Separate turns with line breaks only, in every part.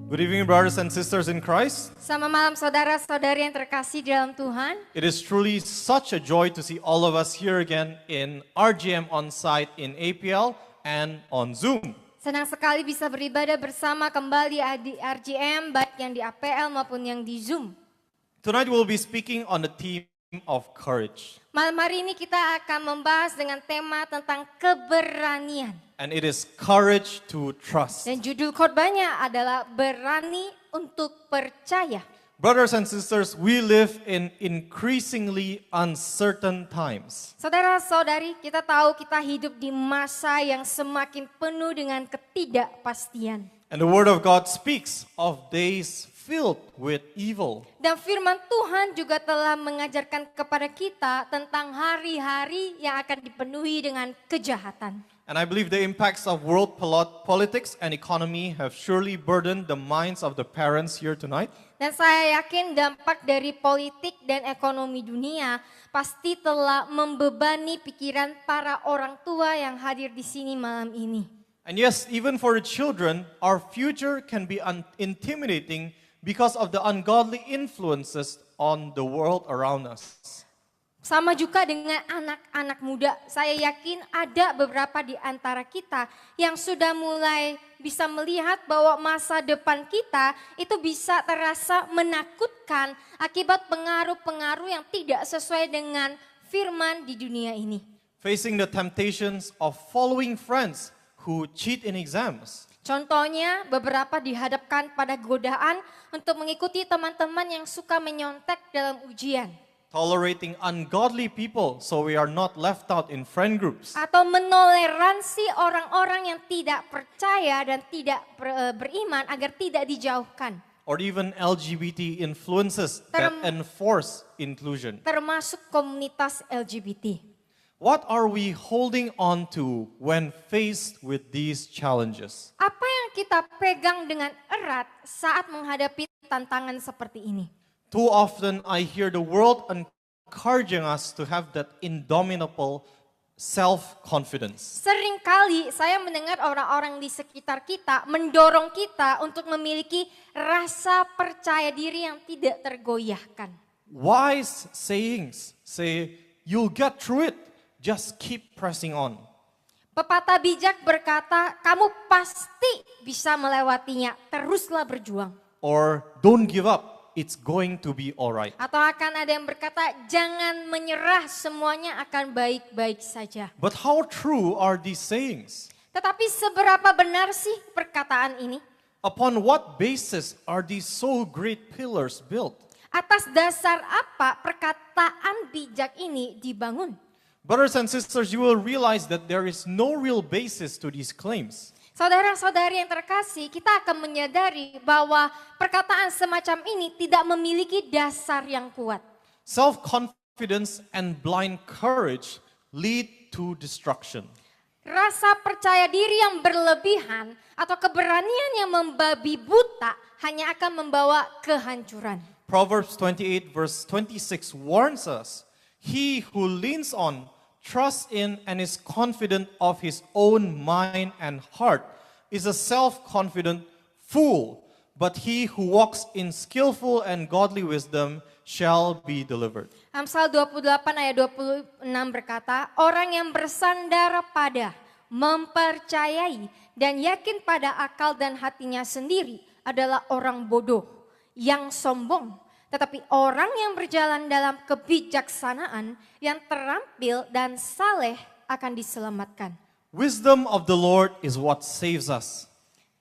Good evening, brothers and sisters in Christ.
Selamat malam saudara-saudari yang terkasih di dalam Tuhan.
It is truly such a joy to see all of us here again in RGM on site in APL and on Zoom.
Senang sekali bisa beribadah bersama kembali di RGM, baik yang di APL maupun yang di Zoom.
Tonight we'll be speaking on the theme of courage.
Malam hari ini kita akan membahas dengan tema tentang keberanian.
And it is courage to trust.
Dan judul khotbahnya adalah berani untuk percaya.
Brothers and sisters, we live in increasingly uncertain times.
Saudara-saudari, kita tahu kita hidup di masa yang semakin penuh dengan ketidakpastian.
And the word of God speaks of days filled with evil.
Dan firman Tuhan juga telah mengajarkan kepada kita tentang hari-hari yang akan dipenuhi dengan kejahatan.
And I believe the impacts of world politics and economy have surely burdened the minds of the parents here tonight.
Dan saya yakin dampak dari politik dan ekonomi dunia pasti telah membebani pikiran para orang tua yang hadir di sini malam ini.
And yes, even for the children, our future can be intimidating because of the ungodly influences on the world around us.
Sama juga dengan anak-anak muda, saya yakin ada beberapa di antara kita yang sudah mulai bisa melihat bahwa masa depan kita itu bisa terasa menakutkan akibat pengaruh-pengaruh yang tidak sesuai dengan firman di dunia ini.
Facing the temptations of following friends who cheat in exams.
Contohnya beberapa dihadapkan pada godaan untuk mengikuti teman-teman yang suka menyontek dalam ujian.
Tolerating ungodly people so we are not left out in friend groups.
Atau menoleransi orang-orang yang tidak percaya dan tidak beriman agar tidak dijauhkan.
Or even LGBT influences that enforce inclusion.
Termasuk komunitas LGBT.
What are we holding on to when faced with these challenges?
Apa yang kita pegang dengan erat saat menghadapi tantangan seperti ini?
Too often I hear the world encouraging us to have that indomitable self-confidence.
Seringkali saya mendengar orang-orang di sekitar kita mendorong kita untuk memiliki rasa percaya diri yang tidak tergoyahkan.
Wise sayings say, you'll get through it, just keep pressing on.
Pepatah bijak berkata, kamu pasti bisa melewatinya, teruslah berjuang.
Or don't give up. It's going to be alright.
Atau akan ada yang berkata, jangan menyerah, semuanya akan baik-baik saja.
But how true are these sayings?
Tetapi seberapa benar sih perkataan ini?
Upon what basis are these so great pillars built?
Atas dasar apa perkataan bijak ini dibangun?
Brothers and sisters, you will realize that there is no real basis to these claims.
Saudara-saudari yang terkasih, kita akan menyadari bahwa perkataan semacam ini tidak memiliki dasar yang kuat.
Self-confidence and blind courage lead to destruction.
Rasa percaya diri yang berlebihan atau keberanian yang membabi buta hanya akan membawa kehancuran.
Proverbs 28 verse 26 warns us, he who leans on, trusts in and is confident of his own mind and heart is a self-confident fool, but he who walks in skillful and godly wisdom shall be delivered.
Amsal 28 ayat 26 berkata, orang yang bersandar pada, mempercayai dan yakin pada akal dan hatinya sendiri adalah orang bodoh yang sombong. Tetapi orang yang berjalan dalam kebijaksanaan, yang terampil dan saleh akan diselamatkan.
Wisdom of the Lord is what saves us.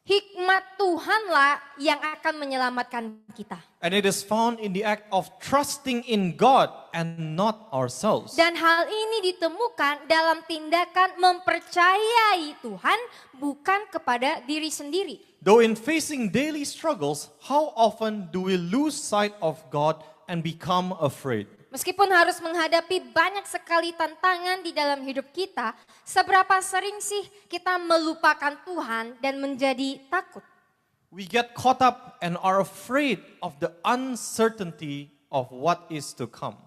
Hikmat Tuhanlah yang akan menyelamatkan kita.
And it is found in the act of trusting in God and not ourselves.
Dan hal ini ditemukan dalam tindakan mempercayai Tuhan bukan kepada diri sendiri.
Though in facing daily struggles, how often do we lose sight of God and become afraid?
Meskipun harus menghadapi banyak sekali tantangan di dalam hidup kita, seberapa sering sih kita melupakan Tuhan dan menjadi takut?
We get caught up and are afraid of the uncertainty of what is to come.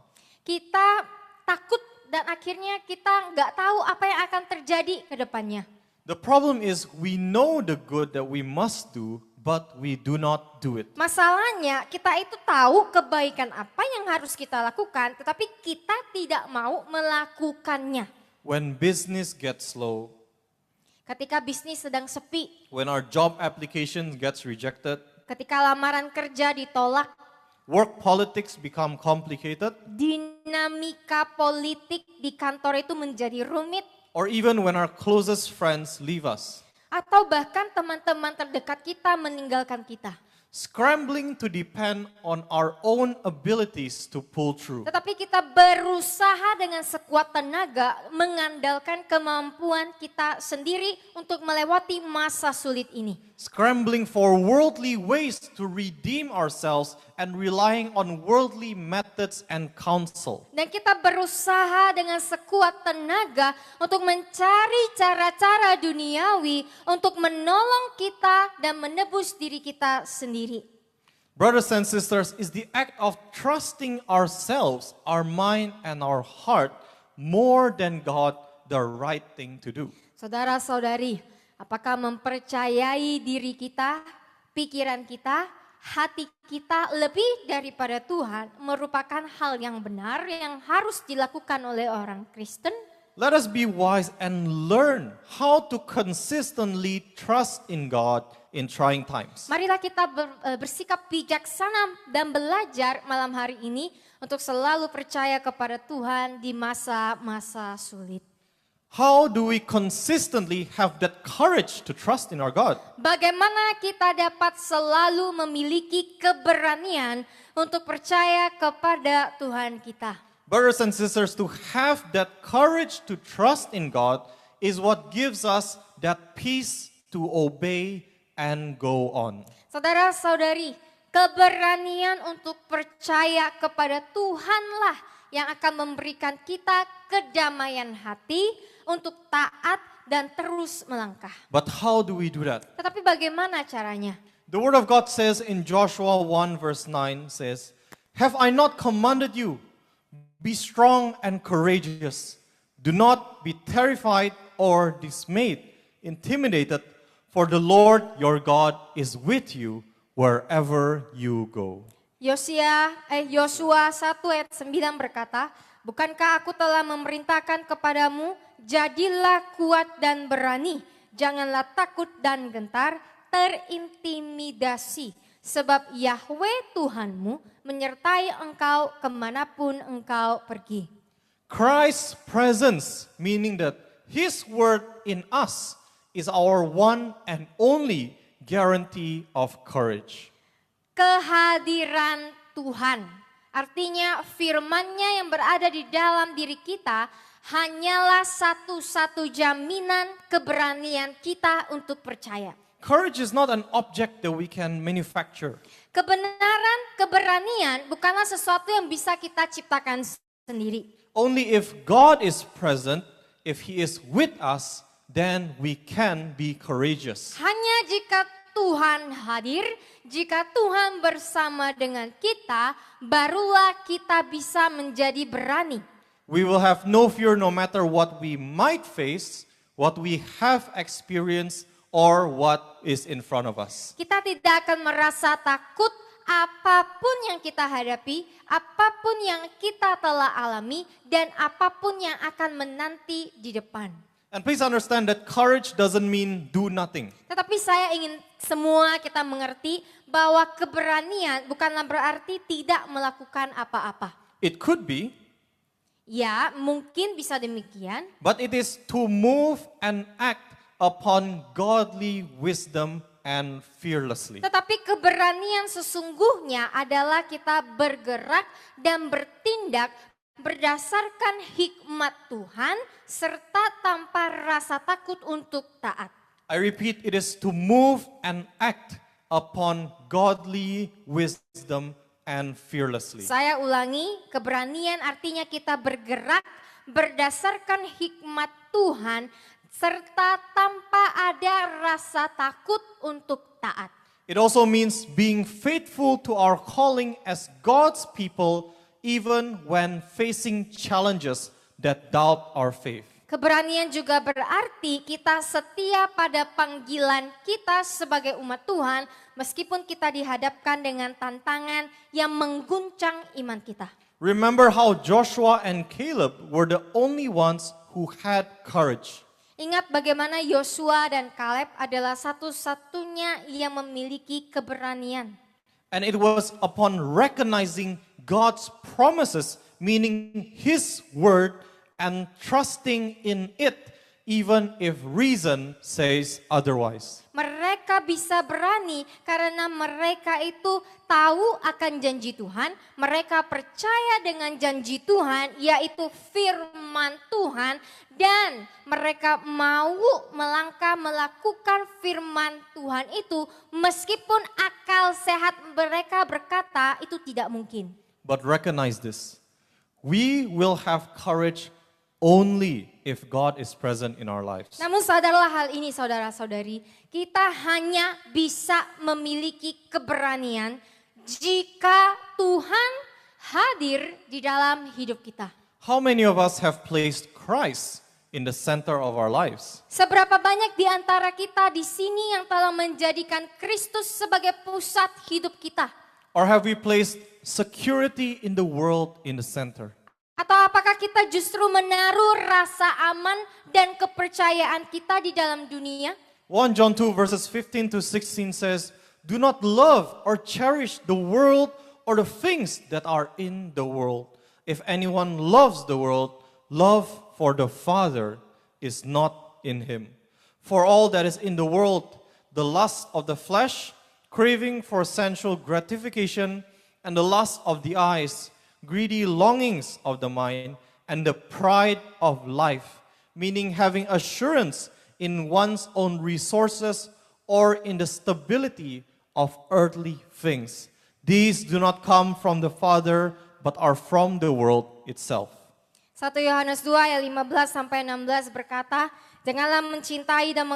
Kita takut dan akhirnya kita nggak tahu apa yang akan terjadi ke depannya.
The problem is we know the good that we must do, but we do not do it.
Masalahnya kita itu tahu kebaikan apa yang harus kita lakukan, tetapi kita tidak mau melakukannya.
When business gets slow,
Ketika bisnis sedang sepi,
when our job application gets rejected,
ketika lamaran kerja ditolak,
work politics become complicated,
dinamika politik di kantor itu menjadi rumit,
or even when our closest friends leave us.
atau bahkan teman-teman terdekat kita meninggalkan kita.
Scrambling to depend on our own abilities to pull through.
Tetapi kita berusaha dengan sekuat tenaga mengandalkan kemampuan kita sendiri untuk melewati masa sulit ini.
Scrambling for worldly ways to redeem ourselves and relying on worldly methods and counsel.
Dan kita berusaha dengan sekuat tenaga untuk mencari cara-cara duniawi untuk menolong kita dan menebus diri kita sendiri.
Brothers and sisters, is the act of trusting ourselves, our mind and our heart more than God the right thing to do?
Saudara-saudari, apakah mempercayai diri kita, pikiran kita, hati kita lebih daripada Tuhan merupakan hal yang benar yang harus dilakukan oleh orang Kristen?
Let us be wise and learn how to consistently trust in God in trying times.
Marilah kita bersikap bijaksana dan belajar malam hari ini untuk selalu percaya kepada Tuhan di masa-masa sulit.
How do we consistently have that courage to trust in our God?
Bagaimana kita dapat selalu memiliki keberanian untuk percaya kepada Tuhan kita?
Brothers and sisters, to have that courage to trust in God is what gives us that peace to obey and go on.
Saudara-saudari, keberanian untuk percaya kepada Tuhanlah yang akan memberikan kita kedamaian hati untuk taat dan terus melangkah.
But how do we do that?
Tetapi bagaimana caranya?
The word of God says in Joshua 1 verse 9 says, "Have I not commanded you? Be strong and courageous. Do not be terrified or dismayed, intimidated, for the Lord your God is with you wherever you go."
Yosua 1 ayat 9 berkata, "Bukankah aku telah memerintahkan kepadamu, jadilah kuat dan berani, janganlah takut dan gentar, terintimidasi, sebab Yahweh Tuhanmu menyertai engkau kemanapun engkau pergi."
Christ's presence, meaning that His word in us, is our one and only guarantee of courage.
Kehadiran Tuhan, artinya firman-Nya yang berada di dalam diri kita hanyalah satu-satu jaminan keberanian kita untuk percaya.
Courage is not an object that we can manufacture.
Kebenaran, keberanian bukanlah sesuatu yang bisa kita ciptakan sendiri.
Only if God is present, if He is with us, then we can be courageous.
Hanya jika Tuhan hadir, jika Tuhan bersama dengan kita, barulah kita bisa menjadi berani.
We will have no fear no matter what we might face, what we have experienced, or what is in front of us.
Kita tidak akan merasa takut apapun yang kita hadapi, apapun yang kita telah alami, dan apapun yang akan menanti di depan.
And please understand that courage doesn't mean do nothing.
Tetapi saya ingin semua kita mengerti bahwa keberanian bukanlah berarti tidak melakukan apa-apa.
It could be,
Ya, mungkin bisa demikian.
but it is to move and act upon godly wisdom and fearlessly.
Tetapi keberanian sesungguhnya adalah kita bergerak dan bertindak berdasarkan hikmat Tuhan serta tanpa rasa takut untuk taat.
I repeat, it is to move and act upon godly wisdom and fearlessly.
Saya ulangi, keberanian artinya kita bergerak berdasarkan hikmat Tuhan serta tanpa ada rasa takut untuk taat.
It also means being faithful to our calling as God's people even when facing challenges that doubt our faith.
Keberanian juga berarti kita setia pada panggilan kita sebagai umat Tuhan meskipun kita dihadapkan dengan tantangan yang mengguncang iman kita.
Remember how Joshua and Caleb were the only ones who had courage.
Ingat bagaimana Yosua dan Kaleb adalah satu-satunya yang memiliki keberanian.
And it was upon recognizing God's promises, meaning His word, and trusting in it, even if reason says otherwise.
Mereka bisa berani karena mereka itu tahu akan janji Tuhan. Mereka percaya dengan janji Tuhan, yaitu firman Tuhan. Dan mereka mau melangkah melakukan firman Tuhan itu meskipun akal sehat mereka berkata itu tidak mungkin.
But recognize this, we will have courage only if God is present in our lives.
Namun sadarlah hal ini saudara-saudari, kita hanya bisa memiliki keberanian jika Tuhan hadir di dalam hidup kita.
How many of us have placed Christ in the center of our lives?
Seberapa banyak di antara kita di sini yang telah menjadikan Kristus sebagai pusat hidup kita?
Or have we placed security in the world in the center?
Atau apakah kita justru menaruh rasa aman dan kepercayaan kita di dalam dunia?
1 John 2 verses 15 to 16 says, "Do not love or cherish the world or the things that are in the world. If anyone loves the world, love for the Father is not in him. For all that is in the world, the lust of the flesh, craving for sensual gratification, and the lust of the eyes, greedy longings of the mind, and the pride of life," meaning having assurance in one's own resources or in the stability of earthly things. These do not come from the Father, but are from the world itself.
1 Yohanes 2 ayat 15 sampai 16 berkata, "Janganlah mencintai dan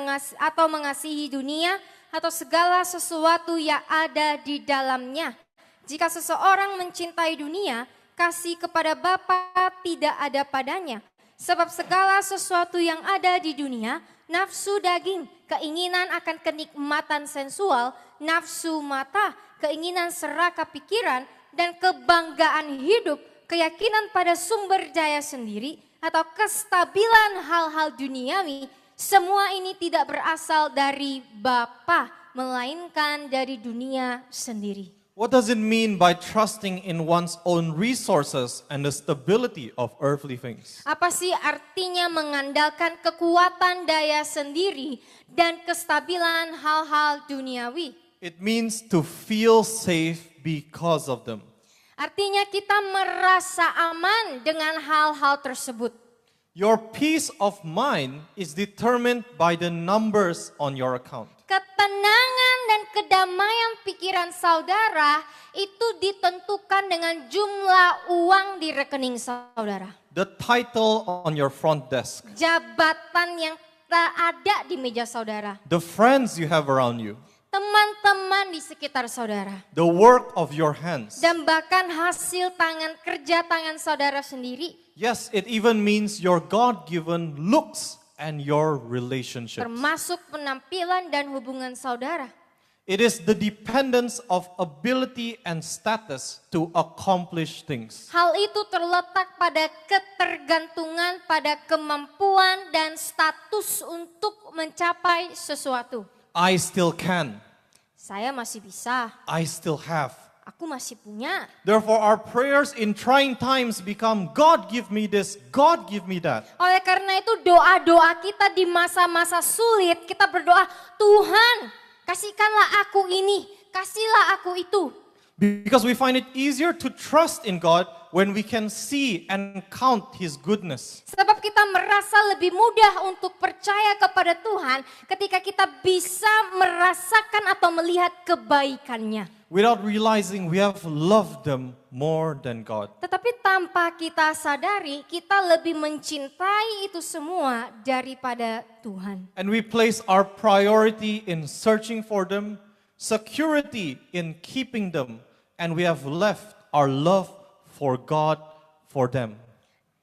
mengasihi dunia atau segala sesuatu yang ada di dalamnya. Jika seseorang mencintai dunia, kasih kepada Bapa tidak ada padanya. Sebab segala sesuatu yang ada di dunia, nafsu daging, keinginan akan kenikmatan sensual, nafsu mata, keinginan serakah pikiran, dan kebanggaan hidup, keyakinan pada sumber daya sendiri, atau kestabilan hal-hal duniawi, semua ini tidak berasal dari Bapa, melainkan dari dunia sendiri."
What does it mean by trusting in one's own resources and the stability of earthly things?
Apa sih artinya mengandalkan kekuatan daya sendiri dan kestabilan hal-hal duniawi?
It means to feel safe because of them.
Artinya kita merasa aman dengan hal-hal tersebut.
Your peace of mind is determined by the numbers on your account.
Ketenangan dan kedamaian pikiran saudara itu ditentukan dengan jumlah uang di rekening saudara.
The title on your front desk.
Jabatan yang ada di meja saudara.
The friends you have around you.
Teman-teman di sekitar saudara.
The work of your hands.
Dan bahkan hasil kerja tangan saudara sendiri.
Yes, it even means your God-given looks and your relationships.
Termasuk penampilan dan hubungan saudara.
It is the dependence of ability and status to accomplish things.
Hal itu terletak pada ketergantungan pada kemampuan dan status untuk mencapai sesuatu.
I still can.
Saya masih bisa,
I still have.
aku masih punya.
Therefore, our prayers in trying times become, God give me this, God give me that.
Oleh karena itu doa-doa kita di masa-masa sulit, kita berdoa, Tuhan kasihkanlah aku ini, kasihlah aku itu.
Because we find it easier to trust in God when we can see and count His goodness.
Sebab kita merasa lebih mudah untuk percaya kepada Tuhan ketika kita bisa merasakan atau melihat kebaikannya.
Without realizing we have loved them more than God.
Tetapi tanpa kita sadari, kita lebih mencintai itu semua daripada Tuhan.
And we place our priority in searching for them, security in keeping them, and we have left our love for God for them.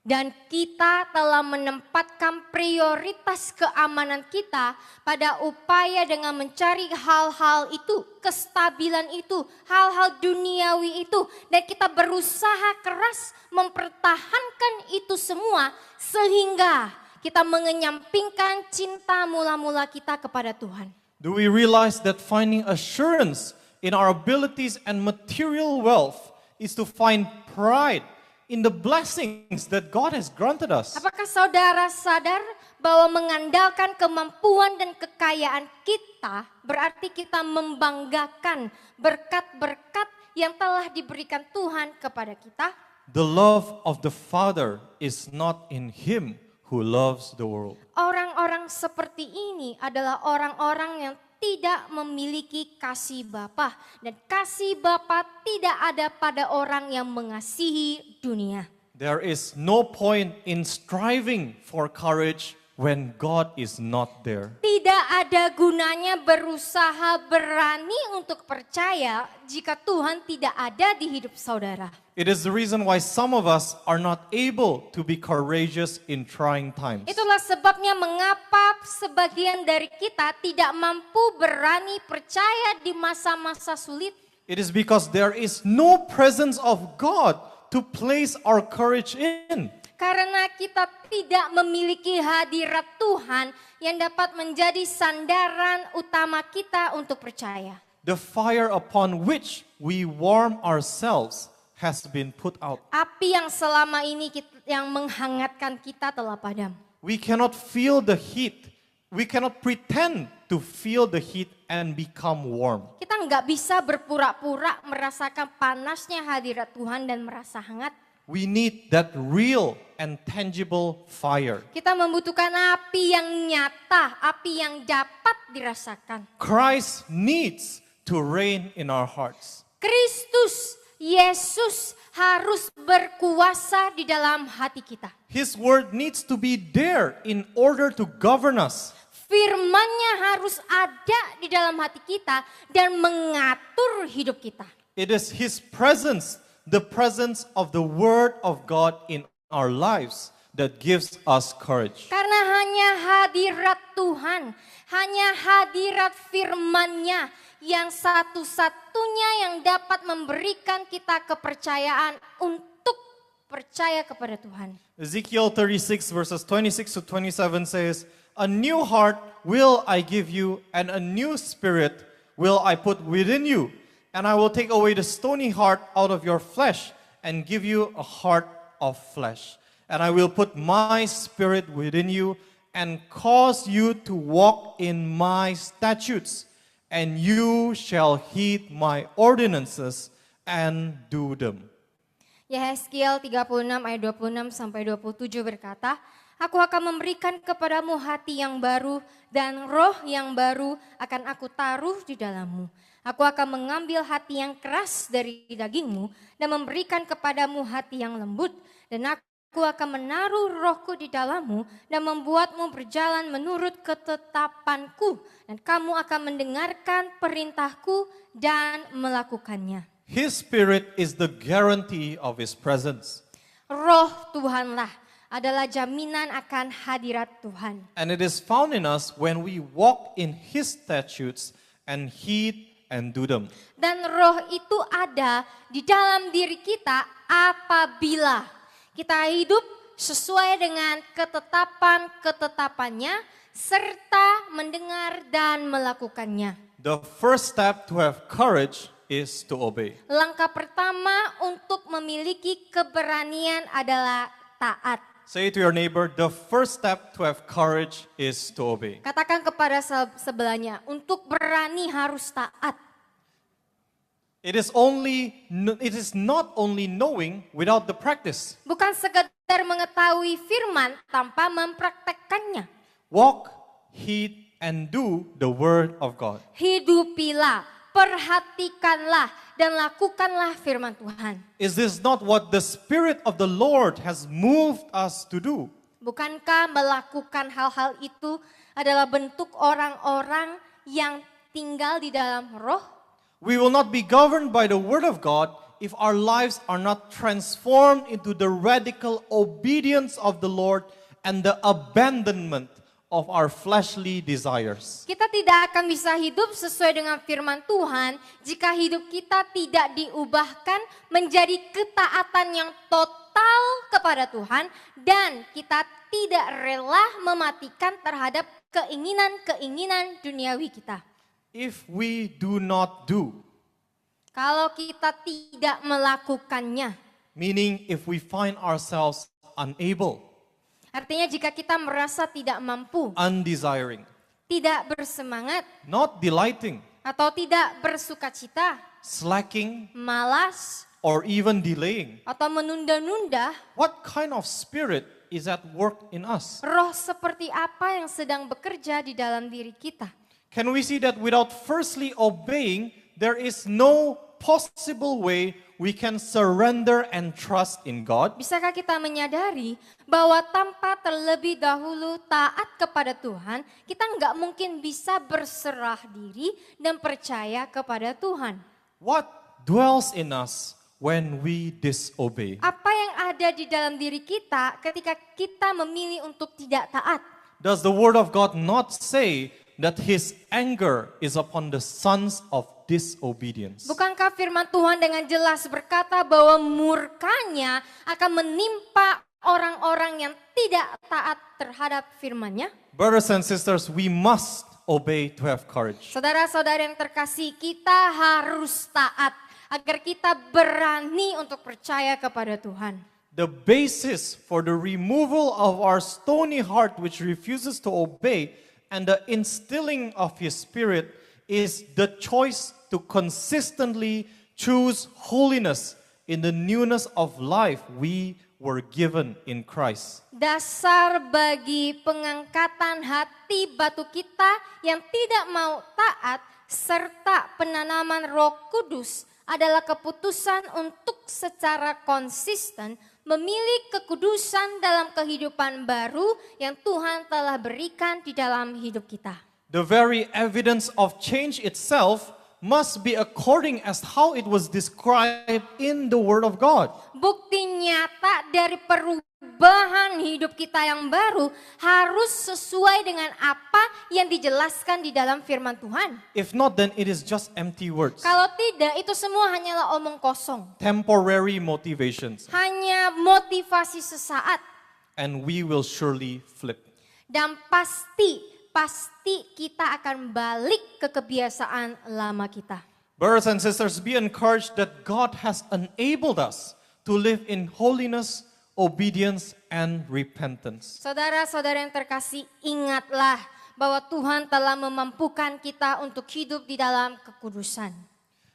Dan kita telah menempatkan prioritas keamanan kita pada upaya dengan mencari hal-hal itu, kestabilan itu, hal-hal duniawi itu. Dan kita berusaha keras mempertahankan itu semua sehingga kita mengenyampingkan cinta mula-mula kita kepada Tuhan.
Do we realize that finding assurance in our abilities and material wealth is to find pride in the blessings that God has granted us?
Apakah saudara sadar bahwa mengandalkan kemampuan dan kekayaan kita berarti kita membanggakan berkat-berkat yang telah diberikan Tuhan kepada kita?
The love of the Father is not in Him who loves the world.
Orang-orang seperti ini adalah orang-orang yang tidak memiliki kasih Bapa, dan kasih Bapa tidak ada pada orang yang mengasihi dunia.
There is no point in striving for courage when God is not there.
Tidak ada gunanya berusaha berani untuk percaya jika Tuhan tidak ada di hidup saudara.
It is the reason why some of us are not able to be courageous in trying times.
Itulah sebabnya mengapa sebagian dari kita tidak mampu berani percaya di masa-masa sulit.
It is because there is no presence of God to place our courage in.
Karena kita tidak memiliki hadirat Tuhan yang dapat menjadi sandaran utama kita untuk percaya.
The fire upon which we warm ourselves has been put out.
Api yang selama ini yang menghangatkan kita telah padam.
We cannot feel the heat. We cannot pretend to feel the heat and become warm.
Kita nggak bisa berpura-pura merasakan panasnya hadirat Tuhan dan merasa hangat.
We need that real and tangible fire.
Kita membutuhkan api yang nyata, api yang dapat dirasakan.
Christ needs to reign in our hearts.
Kristus, Yesus harus berkuasa di dalam hati kita.
His word needs to be there in order to govern us.
Firman-Nya harus ada di dalam hati kita dan mengatur hidup kita.
It is His presence, the presence of the word of God in our lives that gives us courage.
Karena hanya hadirat Tuhan, hanya hadirat firman-Nya yang satu-satunya yang dapat memberikan kita kepercayaan untuk percaya kepada Tuhan.
Ezekiel 36 verses 26 to 27 says, "A new heart will I give you, and a new spirit will I put within you. And I will take away the stony heart out of your flesh and give you a heart of flesh. And I will put my spirit within you and cause you to walk in my statutes. And you shall heed my ordinances and do them."
Yehezkiel 36 ayat 26 sampai 27 berkata, "Aku akan memberikan kepadamu hati yang baru dan roh yang baru akan aku taruh di dalammu. Aku akan mengambil hati yang keras dari dagingmu dan memberikan kepadamu hati yang lembut. Dan aku akan menaruh rohku di dalammu dan membuatmu berjalan menurut ketetapanku. Dan kamu akan mendengarkan perintahku dan melakukannya."
His spirit is the guarantee of His presence.
Roh Tuhanlah adalah jaminan akan hadirat Tuhan.
And it is found in us when we walk in His statutes and heed and do them.
Dan roh itu ada di dalam diri kita apabila kita hidup sesuai dengan ketetapan-ketetapannya serta mendengar dan melakukannya.
The first step to have courage is to obey.
Langkah pertama untuk memiliki keberanian adalah taat.
Say to your neighbor, the first step to have courage is to obey.
Katakan kepada sebelahnya, untuk berani harus taat.
It is not only knowing without the practice.
Bukan sekedar mengetahui firman tanpa mempraktekkannya.
Walk, heed, and do the word of God.
Hidupilah, perhatikanlah, dan lakukanlah firman Tuhan.
Is this not what the Spirit of the Lord has moved us to do?
Bukankah melakukan hal-hal itu adalah bentuk orang-orang yang tinggal di dalam roh?
We will not be governed by the word of God if our lives are not transformed into the radical obedience of the Lord and the abandonment of our fleshly desires.
Kita tidak akan bisa hidup sesuai dengan firman Tuhan jika hidup kita tidak diubahkan menjadi ketaatan yang total kepada Tuhan dan kita tidak rela mematikan terhadap keinginan-keinginan duniawi kita.
If we do not do,
Kalau kita tidak melakukannya,
meaning if we find ourselves unable,
artinya jika kita merasa tidak mampu,
undesiring,
tidak bersemangat,
not delighting,
atau tidak bersukacita,
slacking,
malas,
or even delaying,
atau menunda-nunda,
what kind of spirit is at work in us?
roh seperti apa yang sedang bekerja di dalam diri kita?
Can we see that without firstly obeying, there is no possible way we can surrender and trust in God?
Bisakah kita menyadari bahwa tanpa terlebih dahulu taat kepada Tuhan, kita nggak mungkin bisa berserah diri dan percaya kepada Tuhan?
What dwells in us when we disobey?
Apa yang ada di dalam diri kita ketika kita memilih untuk tidak taat?
Does the word of God not say that his anger is upon the sons of disobedience?
Bukankah firman Tuhan dengan jelas berkata bahwa murkanya akan menimpa orang-orang yang tidak taat terhadap firman-Nya?
Brothers and sisters, we must obey to have courage.
Saudara-saudara yang terkasih, kita harus taat agar kita berani untuk percaya kepada Tuhan.
The basis for the removal of our stony heart which refuses to obey and the instilling of his spirit is the choice to consistently choose holiness in the newness of life we were given in Christ.
Dasar bagi pengangkatan hati batu kita yang tidak mau taat serta penanaman Roh Kudus adalah keputusan untuk secara konsisten memilih kekudusan dalam kehidupan baru yang Tuhan telah berikan di dalam hidup kita.
The very evidence of change itself must be according as how it was described in the Word of God.
Bukti nyata dari perubahan hidup kita yang baru harus sesuai dengan apa yang dijelaskan di dalam firman Tuhan.
If not, then it is just empty words,
Kalau tidak, itu semua hanyalah omong kosong.
temporary motivations,
Hanya motivasi sesaat.
and we will surely flip.
Dan pasti kita akan balik ke kebiasaan lama kita.
Brothers and sisters, be encouraged that God has enabled us to live in holiness, obedience, and repentance.
Saudara-saudara yang terkasih, ingatlah bahwa Tuhan telah memampukan kita untuk hidup di dalam kekudusan.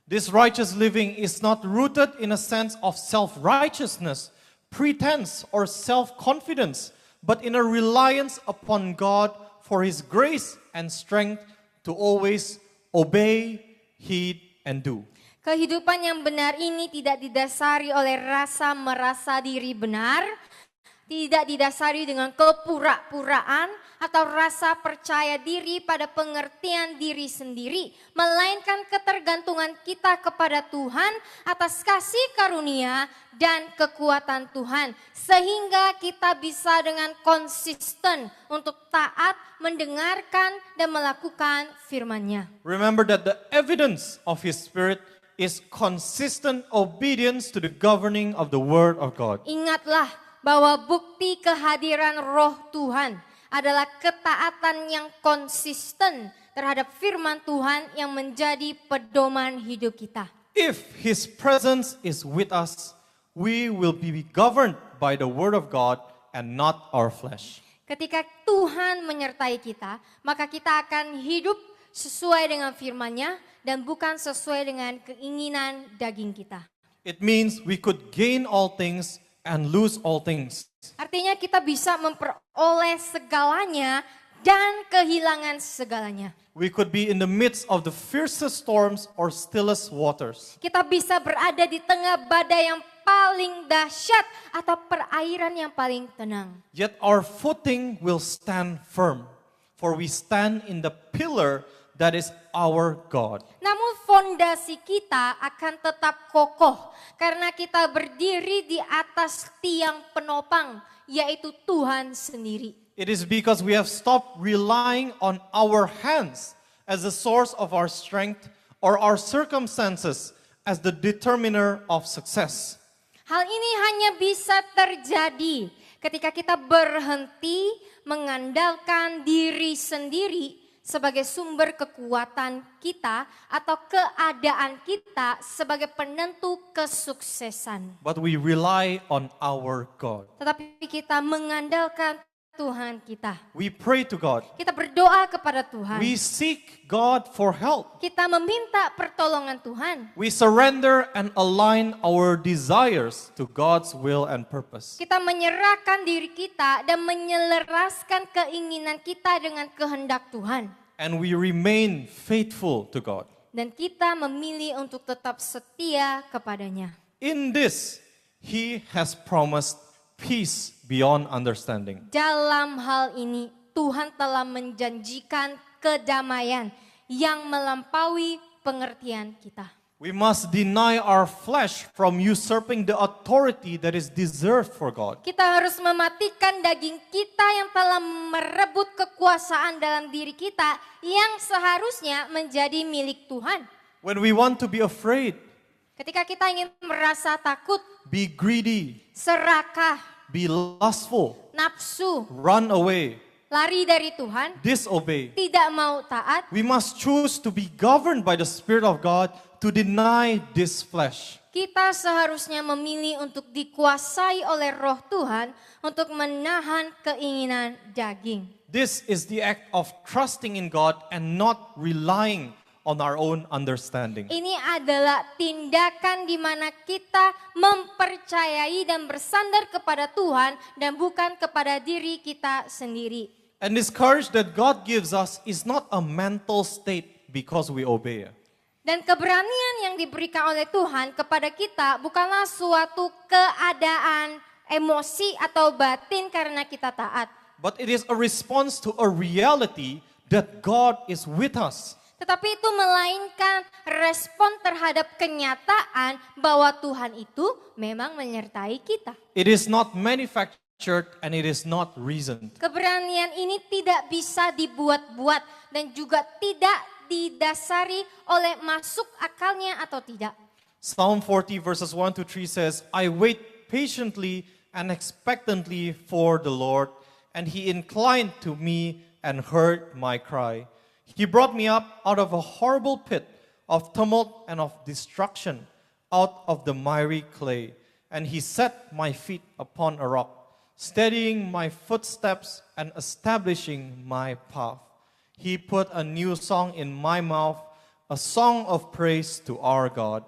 This righteous living is not rooted in a sense of self-righteousness, pretense, or self-confidence, but in a reliance upon God for His grace and strength to always obey, heed, and do.
Kehidupan yang benar ini tidak didasari oleh rasa merasa diri benar, tidak didasari dengan kepura-puraan atau rasa percaya diri pada pengertian diri sendiri, melainkan ketergantungan kita kepada Tuhan atas kasih karunia dan kekuatan Tuhan, sehingga kita bisa dengan konsisten untuk taat, mendengarkan dan melakukan firman-Nya.
Remember that the evidence of His Spirit is consistent obedience to the governing of the Word of God.
Ingatlah bahwa bukti kehadiran Roh Tuhan adalah ketaatan yang konsisten terhadap firman Tuhan yang menjadi pedoman hidup kita.
If His presence is with us, we will be governed by the Word of God and not our flesh.
Ketika Tuhan menyertai kita, maka kita akan hidup sesuai dengan firman-Nya dan bukan sesuai dengan keinginan daging kita.
It means we could gain all things and lose all things.
Artinya kita bisa memperoleh segalanya dan kehilangan segalanya.
We could be in the midst of the fiercest storms or stillest waters.
Kita bisa berada di tengah badai yang paling dahsyat atau perairan yang paling tenang.
Yet our footing will stand firm, for we stand in the pillar that is our God.
Namun fondasi kita akan tetap kokoh karena kita berdiri di atas tiang penopang, yaitu Tuhan sendiri.
It is because we have stopped relying on our hands as the source of our strength or our circumstances as the determiner of success.
Hal ini hanya bisa terjadi ketika kita berhenti mengandalkan diri sendiri sebagai sumber kekuatan kita atau keadaan kita sebagai penentu kesuksesan.
But we rely on our God.
Tetapi kita mengandalkan Tuhan kita.
We pray to God.
Kita berdoa kepada Tuhan.
We seek God for help.
Kita meminta pertolongan Tuhan.
We surrender and align our desires to God's will and purpose.
Kita menyerahkan diri kita dan menyelaraskan keinginan kita dengan kehendak Tuhan.
And we remain faithful to God.
Dan kita memilih untuk tetap setia kepadanya.
In this, He has promised peace beyond understanding.
Dalam hal ini, Tuhan telah menjanjikan kedamaian yang melampaui pengertian kita.
We must deny our flesh from usurping the authority that is deserved for God.
Kita harus mematikan daging kita yang telah merebut kekuasaan dalam diri kita yang seharusnya menjadi milik Tuhan.
When we want to be afraid,
Ketika kita ingin merasa takut,
be greedy,
serakah,
be lustful,
nafsu,
run away,
lari dari Tuhan,
disobey,
tidak mau taat,
we must choose to be governed by the Spirit of God to deny this flesh.
kita seharusnya memilih untuk dikuasai oleh Roh Tuhan untuk menahan keinginan daging.
This is the act of trusting in God and not relying on our own understanding.
Ini adalah tindakan di mana kita mempercayai dan bersandar kepada Tuhan dan bukan kepada diri kita sendiri.
And this courage that God gives us is not a mental state because we obey.
Dan keberanian yang diberikan oleh Tuhan kepada kita bukanlah suatu keadaan emosi atau batin karena kita taat.
But it is a response to a reality that God is with us.
Tetapi itu melainkan respon terhadap kenyataan bahwa Tuhan itu memang menyertai kita.
It is not manufactured and it is not reasoned.
Keberanian ini tidak bisa dibuat-buat dan juga tidak didasari oleh masuk akalnya atau tidak.
Psalm 40 verses 1 to 3 says, I wait patiently and expectantly for the Lord, and He inclined to me and heard my cry. He brought me up out of a horrible pit of tumult and of destruction, out of the miry clay. And He set my feet upon a rock, steadying my footsteps and establishing my path. He put a new song in my mouth, a song of praise to our God.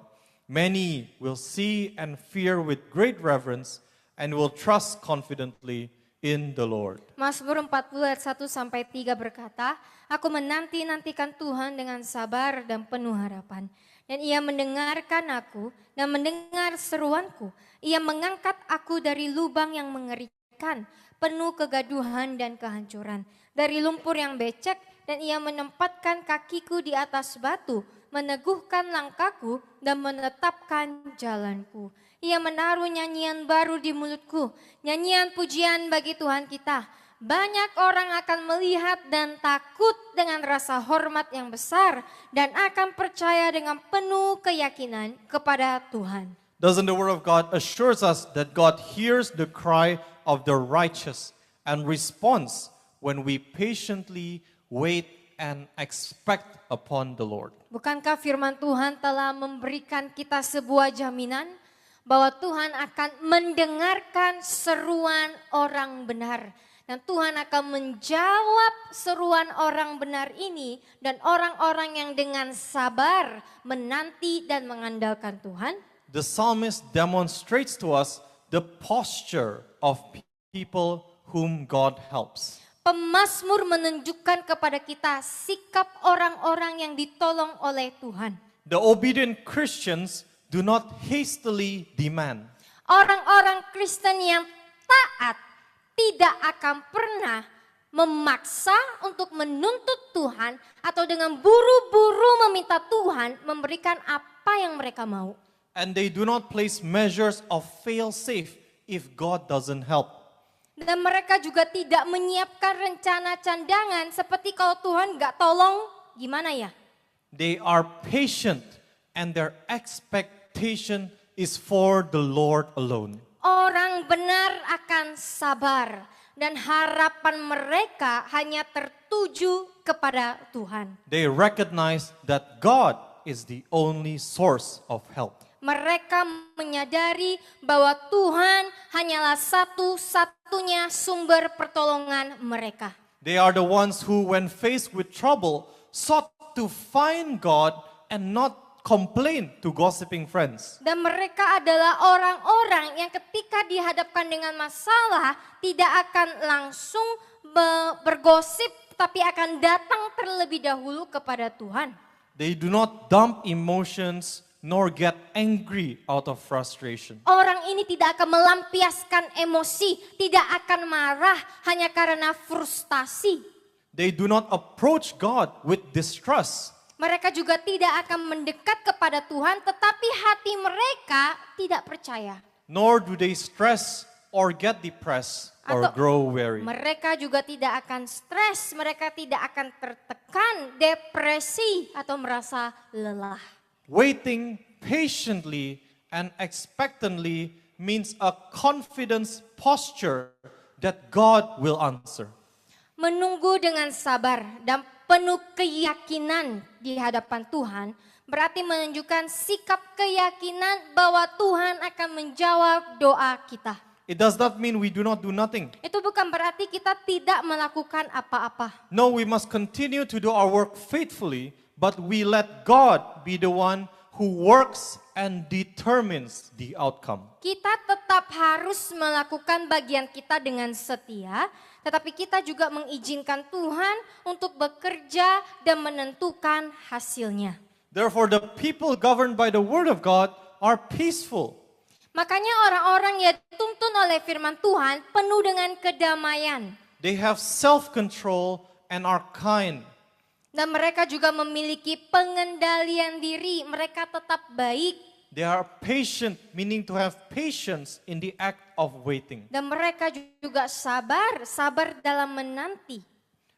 Many will see and fear with great reverence and will trust confidently in the Lord.
Mazmur 40 ayat 1 sampai 3 berkata, Aku menanti-nantikan Tuhan dengan sabar dan penuh harapan. Dan Ia mendengarkan aku dan mendengar seruanku. Ia mengangkat aku dari lubang yang mengerikan, penuh kegaduhan dan kehancuran. Dari lumpur yang becek, dan Ia menempatkan kakiku di atas batu, meneguhkan langkahku dan menetapkan jalanku. Ia menaruh nyanyian baru di mulutku, nyanyian pujian bagi Tuhan kita. Banyak orang akan melihat dan takut dengan rasa hormat yang besar dan akan percaya dengan penuh keyakinan kepada Tuhan.
Doesn't the word of God assures us that God hears the cry of the righteous and responds when we patiently wait and expect upon the Lord?
Bukankah firman Tuhan telah memberikan kita sebuah jaminan bahwa Tuhan akan mendengarkan seruan orang benar. Dan Tuhan akan menjawab seruan orang benar ini dan orang-orang yang dengan sabar menanti dan mengandalkan Tuhan.
The psalmist demonstrates to us the posture of people whom God helps.
Pemazmur menunjukkan kepada kita sikap orang-orang yang ditolong oleh Tuhan.
The obedient Christians do not hastily demand.
Orang-orang Kristen yang taat tidak akan pernah memaksa untuk menuntut Tuhan atau dengan buru-buru meminta Tuhan memberikan apa yang mereka mau.
And they do not place measures of fail-safe if God doesn't help.
Dan mereka juga tidak menyiapkan rencana cadangan seperti kalau Tuhan gak tolong gimana ya?
They are patient and their expectation is for the Lord alone.
Orang benar akan sabar dan harapan mereka hanya tertuju kepada Tuhan.
They recognize that God is the only source of help.
Mereka menyadari bahwa Tuhan hanyalah satu-satunya sumber pertolongan mereka.
They are the ones who, when faced with trouble, sought to find God and not complain to gossiping friends.
Dan mereka adalah orang-orang yang ketika dihadapkan dengan masalah tidak akan langsung bergosip, tapi akan datang terlebih dahulu kepada Tuhan.
They do not dump emotions nor get angry out of frustration.
Orang ini tidak akan melampiaskan emosi, tidak akan marah hanya karena frustasi.
They do not approach God with distrust.
Mereka juga tidak akan mendekat kepada Tuhan, tetapi hati mereka tidak percaya.
Nor do they stress or get depressed or
Atau
grow weary.
mereka juga tidak akan stres, mereka tidak akan tertekan, depresi atau merasa lelah.
Waiting patiently and expectantly means a confidence posture that God will answer.
Menunggu dengan sabar dan penuh keyakinan di hadapan Tuhan berarti menunjukkan sikap keyakinan bahwa Tuhan akan menjawab doa kita.
It does not mean we do not do nothing.
Itu bukan berarti kita tidak melakukan apa-apa.
No, we must continue to do our work faithfully, but we let God be the one who works and determines the outcome.
Kita tetap harus melakukan bagian kita dengan setia, tetapi kita juga mengizinkan Tuhan untuk bekerja dan menentukan hasilnya.
Therefore, the people governed by the word of God are peaceful.
Makanya orang-orang yang dituntun oleh firman Tuhan penuh dengan kedamaian.
They have self-control and are kind.
Dan mereka juga memiliki pengendalian diri, mereka tetap baik.
They are patient, meaning to have patience in the act of waiting.
Dan mereka juga sabar dalam menanti.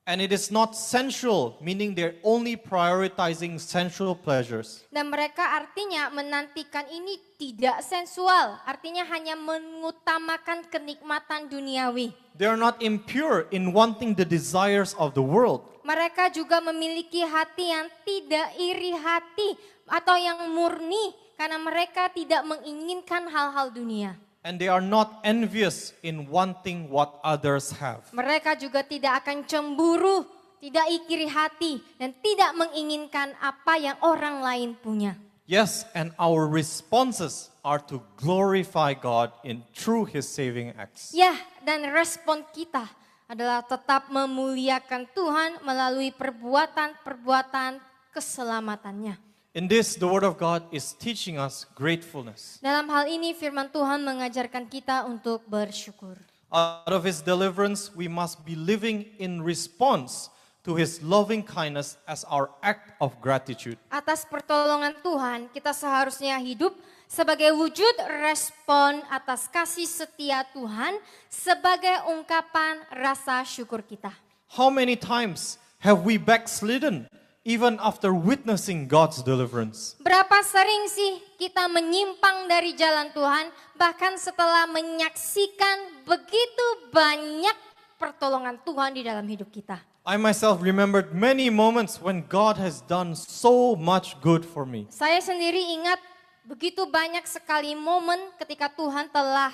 And it is not sensual, meaning they're only prioritizing sensual pleasures.
Dan mereka artinya menantikan ini tidak sensual, artinya hanya mengutamakan kenikmatan duniawi.
They are not impure in wanting the desires of the world.
Mereka juga memiliki hati yang tidak iri hati atau yang murni karena mereka tidak menginginkan hal-hal dunia.
And they are not envious in wanting what others have.
Mereka juga tidak akan cemburu, tidak iri hati, dan tidak menginginkan apa yang orang lain punya.
Yes, and our responses are to glorify God in through His saving acts.
Ya, dan respon kita adalah tetap memuliakan Tuhan melalui perbuatan-perbuatan keselamatannya.
In this, the Word of God is teaching us gratefulness.
Dalam hal ini firman Tuhan mengajarkan kita untuk bersyukur.
Out of His deliverance, we must be living in response to His loving kindness as our act of gratitude.
Atas pertolongan Tuhan, kita seharusnya hidup sebagai wujud respon atas kasih setia Tuhan sebagai ungkapan rasa syukur kita.
How many times have we backslidden even after witnessing God's deliverance?
Berapa sering sih kita menyimpang dari jalan Tuhan bahkan setelah menyaksikan begitu banyak pertolongan Tuhan di dalam hidup kita.
I myself remembered many moments when God has done so much good for me.
Saya sendiri ingat begitu banyak sekali momen ketika Tuhan telah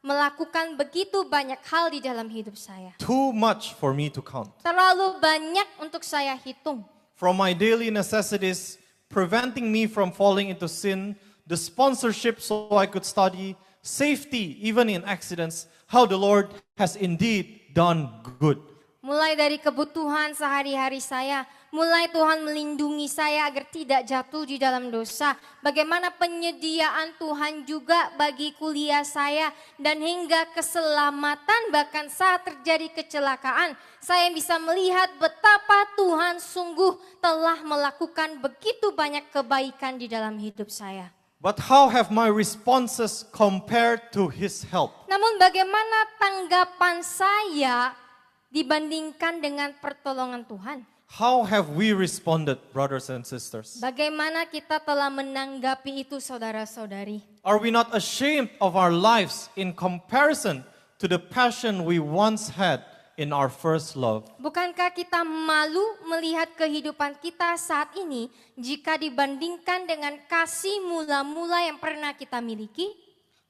melakukan begitu banyak hal di dalam hidup saya.
Too much for me to count.
Terlalu banyak untuk saya hitung.
From my daily necessities, preventing me from falling into sin, the sponsorship so I could study, safety even in accidents, how the Lord has indeed done good.
Mulai dari kebutuhan sehari-hari saya, mulai Tuhan melindungi saya agar tidak jatuh di dalam dosa. Bagaimana penyediaan Tuhan juga bagi kuliah saya dan hingga keselamatan, bahkan saat terjadi kecelakaan. Saya bisa melihat betapa Tuhan sungguh telah melakukan begitu banyak kebaikan di dalam hidup saya.
But how have my responses compared to His help?
Namun bagaimana tanggapan saya dibandingkan dengan pertolongan Tuhan?
How have we responded, brothers and sisters?
Bagaimana kita telah menanggapi itu, saudara-saudari?
Are we not ashamed of our lives in comparison to the passion we once had in our first love?
Bukankah kita malu melihat kehidupan kita saat ini jika dibandingkan dengan kasih mula-mula yang pernah kita miliki?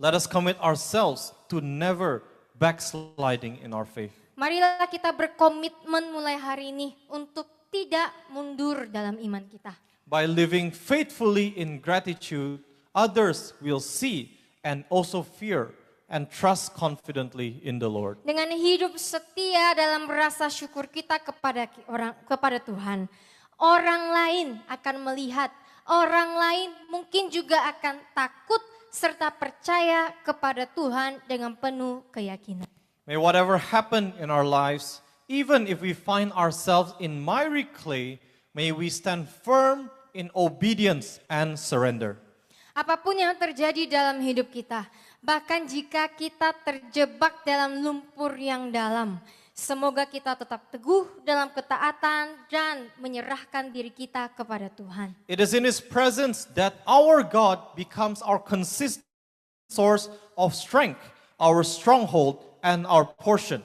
Let us commit ourselves to never backsliding in our faith.
Marilah kita berkomitmen mulai hari ini untuk tidak mundur dalam iman kita.
By living faithfully in gratitude, others will see and also fear and trust confidently in the Lord.
Dengan hidup setia dalam rasa syukur kita kepada Tuhan, orang lain akan melihat, orang lain mungkin juga akan takut serta percaya kepada Tuhan dengan penuh keyakinan.
May whatever happen in our lives, even if we find ourselves in miry clay, may we stand firm in obedience and surrender.
Apapun yang terjadi dalam hidup kita, bahkan jika kita terjebak dalam lumpur yang dalam, semoga kita tetap teguh dalam ketaatan dan menyerahkan diri kita kepada Tuhan.
It is in His presence that our God becomes our consistent source of strength, our stronghold, and our portion.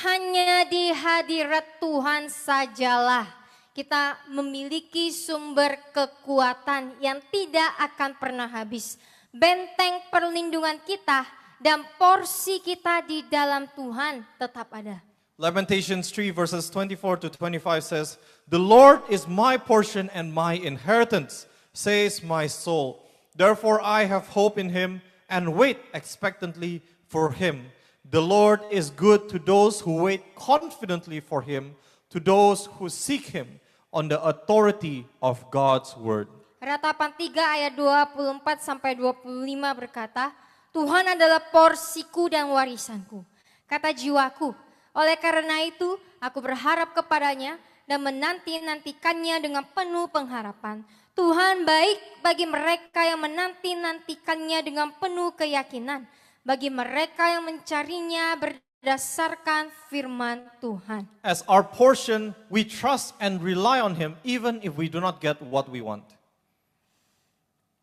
Hanya di hadirat Tuhan sajalah kita memiliki sumber kekuatan yang tidak akan pernah habis. Benteng perlindungan kita dan porsi kita di dalam Tuhan tetap ada.
Lamentations 3 verses 24 to 25 says, "The Lord is my portion and my inheritance, says my soul. Therefore I have hope in Him and wait expectantly for Him. The Lord is good to those who wait confidently for Him, to those who seek Him on the authority of God's word."
Ratapan 3 ayat 24 sampai 25 berkata, Tuhan adalah porsiku dan warisanku, kata jiwaku. Oleh karena itu, aku berharap kepadanya dan menanti-nantikannya dengan penuh pengharapan. Tuhan baik bagi mereka yang menanti-nantikannya dengan penuh keyakinan, bagi mereka yang mencarinya berdasarkan firman Tuhan.
As our portion, we trust and rely on Him even if we do not get what we want.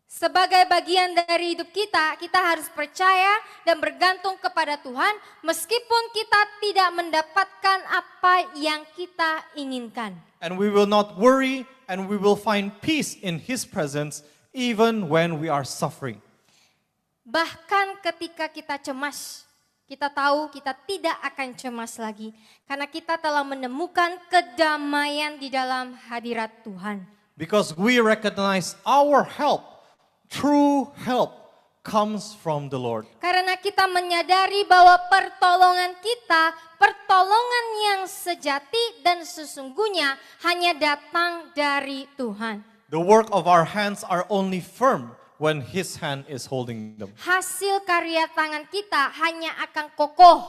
Sebagai bagian dari hidup kita, kita harus percaya dan bergantung kepada Tuhan meskipun kita tidak mendapatkan apa yang kita inginkan.
And we will not worry and we will find peace in His presence even when we are suffering.
Bahkan ketika kita cemas, kita tahu kita tidak akan cemas lagi karena kita telah menemukan kedamaian di dalam hadirat Tuhan.
Because we recognize our help, true help, comes from the Lord.
Karena kita menyadari bahwa pertolongan kita, pertolongan yang sejati dan sesungguhnya hanya datang dari Tuhan.
The work of our hands are only firm when His hand is holding them.
Hasil karya tangan kita hanya akan kokoh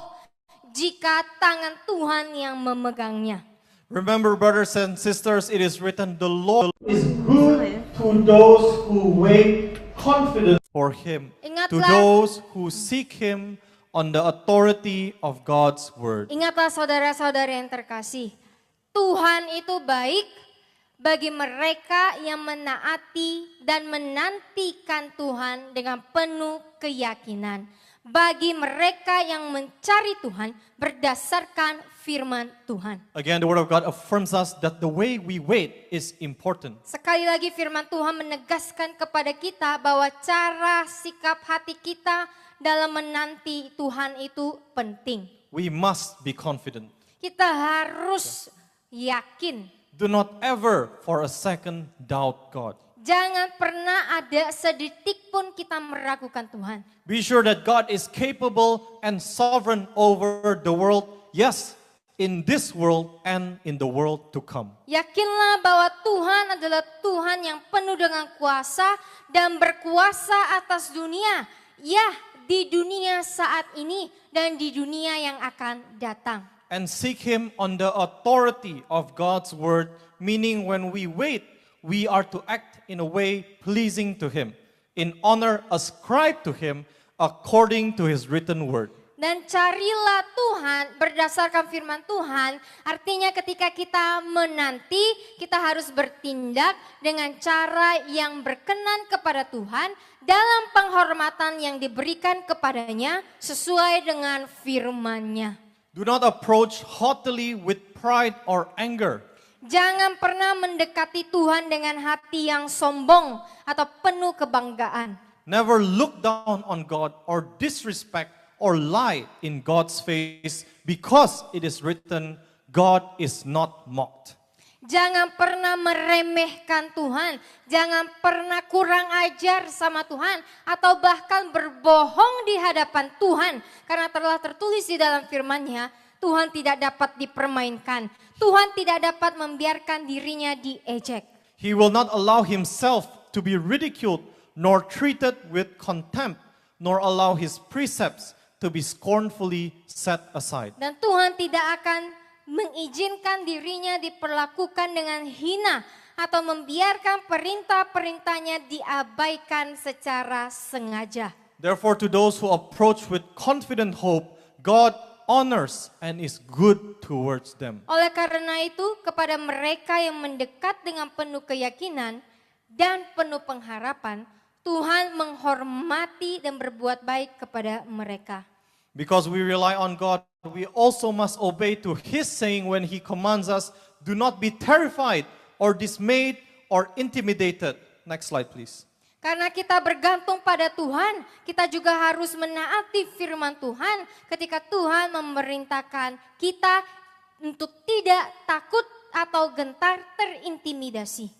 jika tangan Tuhan yang memegangnya.
Remember, brothers and sisters, it is written, the Lord is good to those who wait confidently for Him, to
Ingatlah.
those who seek Him on the authority of God's word.
Ingatlah saudara-saudara yang terkasih, Tuhan itu baik bagi mereka yang menaati dan menantikan Tuhan dengan penuh keyakinan. Bagi mereka yang mencari Tuhan berdasarkan firman Tuhan.
Again, the word of God affirms us that the way we wait is important.
Sekali lagi firman Tuhan menegaskan kepada kita bahwa cara sikap hati kita dalam menanti Tuhan itu penting.
We must be confident.
Kita harus yakin.
Do not ever for a second doubt God.
Jangan pernah ada sedetik pun kita meragukan Tuhan.
Be sure that God is capable and sovereign over the world. Yes, in this world and in the world to come.
Yakinlah bahwa Tuhan adalah Tuhan yang penuh dengan kuasa dan berkuasa atas dunia. Ya, di dunia saat ini dan di dunia yang akan datang.
And seek Him on the authority of God's word, meaning when we wait, we are to act in a way pleasing to Him, in honor ascribed to Him according to His written word.
Dan carilah Tuhan berdasarkan firman Tuhan, artinya ketika kita menanti, kita harus bertindak dengan cara yang berkenan kepada Tuhan dalam penghormatan yang diberikan kepadanya sesuai dengan firman-Nya.
Do not approach haughtily with pride or anger.
Jangan pernah mendekati Tuhan dengan hati yang sombong atau penuh kebanggaan.
Never look down on God or disrespect or lie in God's face, because it is written, God is not mocked.
Jangan pernah meremehkan Tuhan, jangan pernah kurang ajar sama Tuhan, atau bahkan berbohong di hadapan Tuhan. Karena telah tertulis di dalam firman-Nya, Tuhan tidak dapat dipermainkan. Tuhan tidak dapat membiarkan dirinya diejek.
He will not allow Himself to be ridiculed, nor treated with contempt, nor allow His precepts to be scornfully set aside.
Dan Tuhan tidak akan mengizinkan dirinya diperlakukan dengan hina atau membiarkan perintah-perintahnya diabaikan secara sengaja.
Therefore, to those who approach with confident hope, God honors and is good towards them.
Oleh karena itu, kepada mereka yang mendekat dengan penuh keyakinan dan penuh pengharapan, Tuhan menghormati dan berbuat baik kepada mereka.
Because we rely on God, we also must obey to His saying when He commands us, do not be terrified or dismayed or intimidated. Next slide, please.
Karena kita bergantung pada Tuhan, kita juga harus menaati firman Tuhan ketika Tuhan memerintahkan kita untuk tidak takut atau gentar terintimidasi.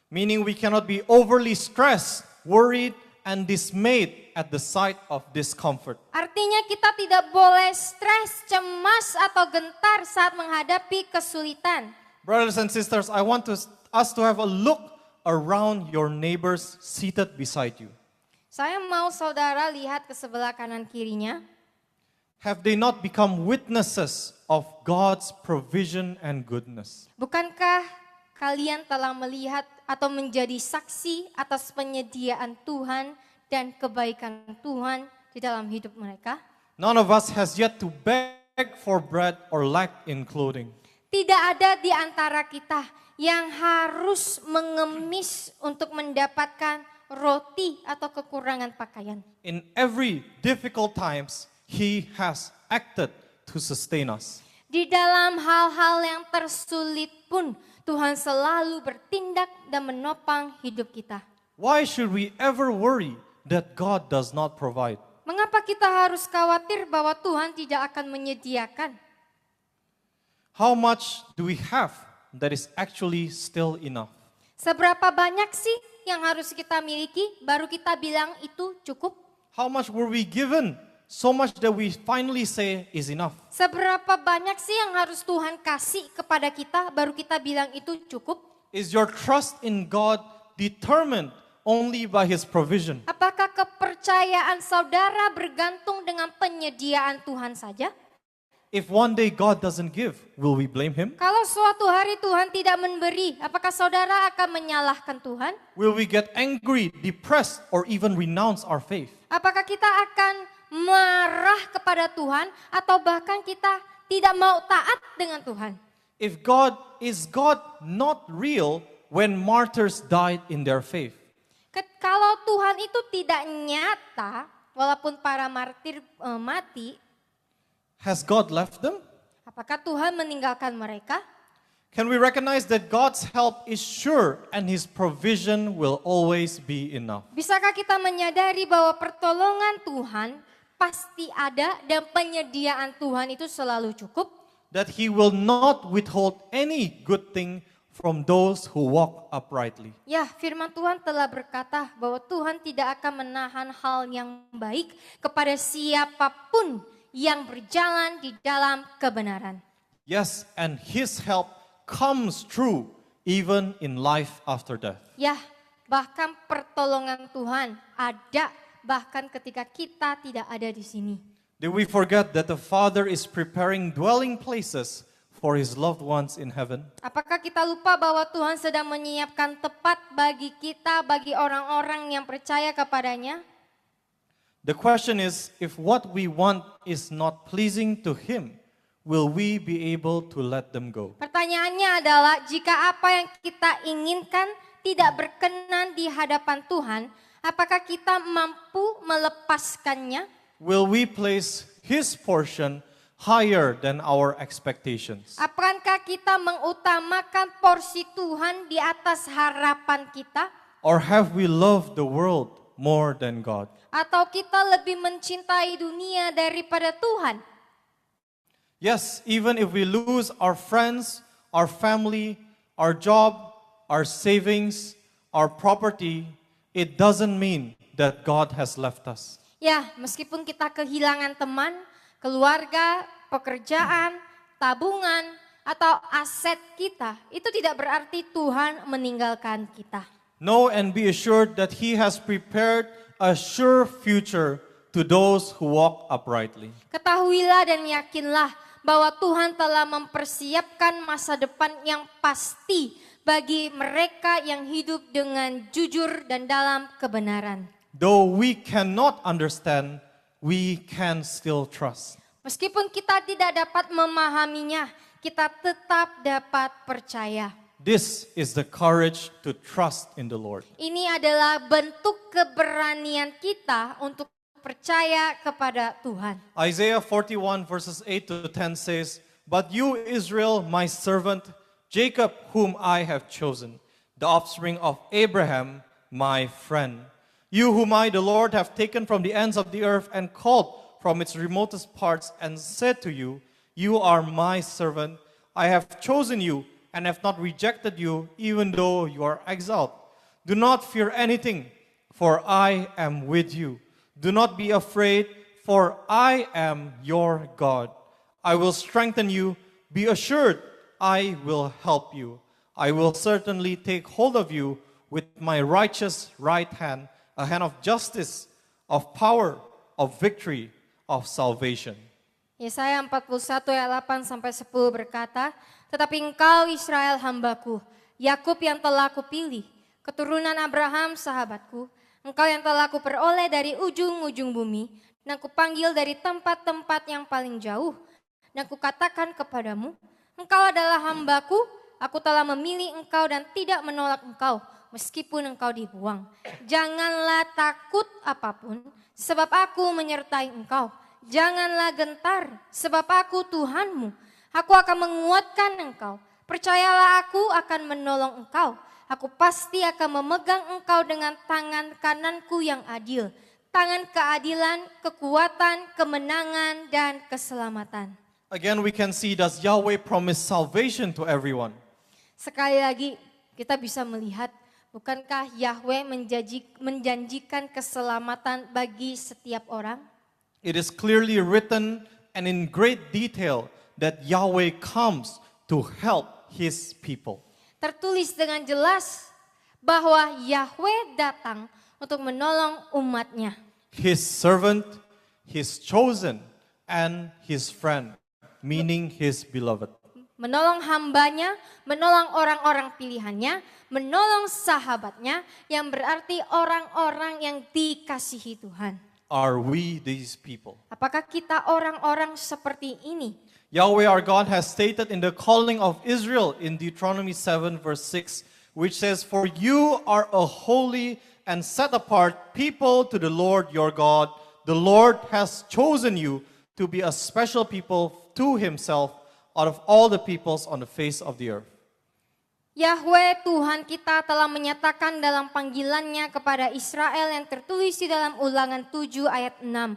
Meaning we cannot be overly stressed, worried, and dismayed at the sight of discomfort.
Artinya kita tidak boleh stres, cemas, atau gentar saat menghadapi kesulitan.
Brothers and sisters, I want us to have a look around your neighbors seated beside you.
Saya mau saudara lihat ke sebelah kanan kirinya.
Have they not become witnesses of God's provision and goodness?
Bukankah kalian telah melihat atau menjadi saksi atas penyediaan Tuhan dan kebaikan Tuhan di dalam hidup mereka?
None of us has yet to beg for bread or lack in clothing.
Tidak ada di antara kita yang harus mengemis untuk mendapatkan roti atau kekurangan pakaian.
In every difficult times, He has acted to sustain us.
Di dalam hal-hal yang tersulit pun, Tuhan selalu bertindak dan menopang hidup kita.
Why should we ever worry that God does not provide?
Mengapa kita harus khawatir bahwa Tuhan tidak akan menyediakan?
How much do we have that is actually still enough?
Seberapa banyak sih yang harus kita miliki baru kita bilang itu cukup?
How much were we given? So much that we finally say is enough.
Seberapa banyak sih yang harus Tuhan kasih kepada kita baru kita bilang itu cukup?
Is your trust in God determined only by His provision?
Apakah kepercayaan saudara bergantung dengan penyediaan Tuhan saja?
If one day God doesn't give, will we blame Him?
Kalau suatu hari Tuhan tidak memberi, apakah saudara akan menyalahkan Tuhan?
Will we get angry, depressed, or even renounce our faith?
Apakah kita akan marah kepada Tuhan atau bahkan kita tidak mau taat dengan Tuhan?
If God is God not real when martyrs died in their faith?
Kalau Tuhan itu tidak nyata, walaupun para martir mati,
has God left them?
apakah Tuhan meninggalkan mereka?
Can we recognize that God's help is sure and His provision will always be enough?
Bisakah kita menyadari bahwa pertolongan Tuhan pasti ada dan penyediaan Tuhan itu selalu cukup?
That He will not withhold any good thing from those who walk uprightly.
Ya, firman Tuhan telah berkata bahwa Tuhan tidak akan menahan hal yang baik kepada siapapun yang berjalan di dalam kebenaran.
Yes, and His help comes true even in life after death.
Ya, bahkan pertolongan Tuhan ada bahkan ketika kita tidak ada di sini.
Did we forget that the Father is preparing dwelling places for His loved ones in heaven?
Apakah kita lupa bahwa Tuhan sedang menyiapkan tempat bagi kita, bagi orang-orang yang percaya kepadanya?
The question is, if what we want is not pleasing to Him, will we be able to let them go?
Pertanyaannya adalah, jika apa yang kita inginkan tidak berkenan di hadapan Tuhan, apakah kita mampu melepaskannya?
Will we place His portion higher than our expectations?
Apakah kita mengutamakan porsi Tuhan di atas harapan kita?
Or have we loved the world more than God?
Atau kita lebih mencintai dunia daripada Tuhan?
Yes, even if we lose our friends, our family, our job, our savings, our property, it doesn't mean that God has left us.
Ya, meskipun kita kehilangan teman, keluarga, pekerjaan, tabungan, atau aset kita, itu tidak berarti Tuhan meninggalkan kita.
Know and be assured that He has prepared a sure future to those who walk uprightly.
Ketahuilah dan yakinlah bahwa Tuhan telah mempersiapkan masa depan yang pasti bagi mereka yang hidup dengan jujur dan dalam kebenaran.
Though we cannot understand, we can still trust.
Meskipun kita tidak dapat memahaminya, kita tetap dapat percaya.
This is the courage to trust in the Lord.
Ini adalah bentuk keberanian kita untuk percaya kepada Tuhan.
Isaiah 41 verses 8 to 10 says, "But you, Israel, my servant, Jacob, whom I have chosen, the offspring of Abraham, my friend. You whom I, the Lord, have taken from the ends of the earth and called from its remotest parts and said to you, you are my servant. I have chosen you and have not rejected you, even though you are exiled. Do not fear anything, for I am with you. Do not be afraid, for I am your God. I will strengthen you. Be assured, I will help you. I will certainly take hold of you with my righteous right hand, a hand of justice, of power, of victory, of salvation."
Yesaya 41 ayat 8 sampai 10 berkata, "Tetapi engkau Israel hambaku, Yakub yang telah kupilih, keturunan Abraham sahabatku, engkau yang telah kuperoleh dari ujung-ujung bumi, dan kupanggil dari tempat-tempat yang paling jauh, dan kukatakan kepadamu, engkau adalah hambaku, aku telah memilih engkau dan tidak menolak engkau, meskipun engkau dibuang. Janganlah takut apapun, sebab aku menyertai engkau. Janganlah gentar, sebab aku Tuhanmu. Aku akan menguatkan engkau. Percayalah, aku akan menolong engkau. Aku pasti akan memegang engkau dengan tangan kananku yang adil. Tangan keadilan, kekuatan, kemenangan, dan keselamatan."
Again, we can see, does Yahweh promise salvation to everyone?
Sekali lagi kita bisa melihat, bukankah Yahweh menjanjikan keselamatan bagi setiap orang?
It is clearly written and in great detail that Yahweh comes to help His people.
Tertulis dengan jelas bahwa Yahweh datang untuk menolong umatnya.
His servant, His chosen, and His friend, meaning His beloved.
Menolong hambanya, menolong orang-orang pilihannya, menolong sahabatnya, yang berarti orang-orang yang dikasihi Tuhan.
Are we these people?
Apakah kita orang-orang seperti ini?
Yahweh our God has stated in the calling of Israel in Deuteronomy 7 verse 6, which says, "For you are a holy and set apart people to the Lord your God. The Lord has chosen you to be a special people to Himself out of all the peoples on the face of the earth."
Yahweh Tuhan kita telah menyatakan dalam panggilannya kepada Israel yang tertulis di dalam Ulangan 7 ayat 6.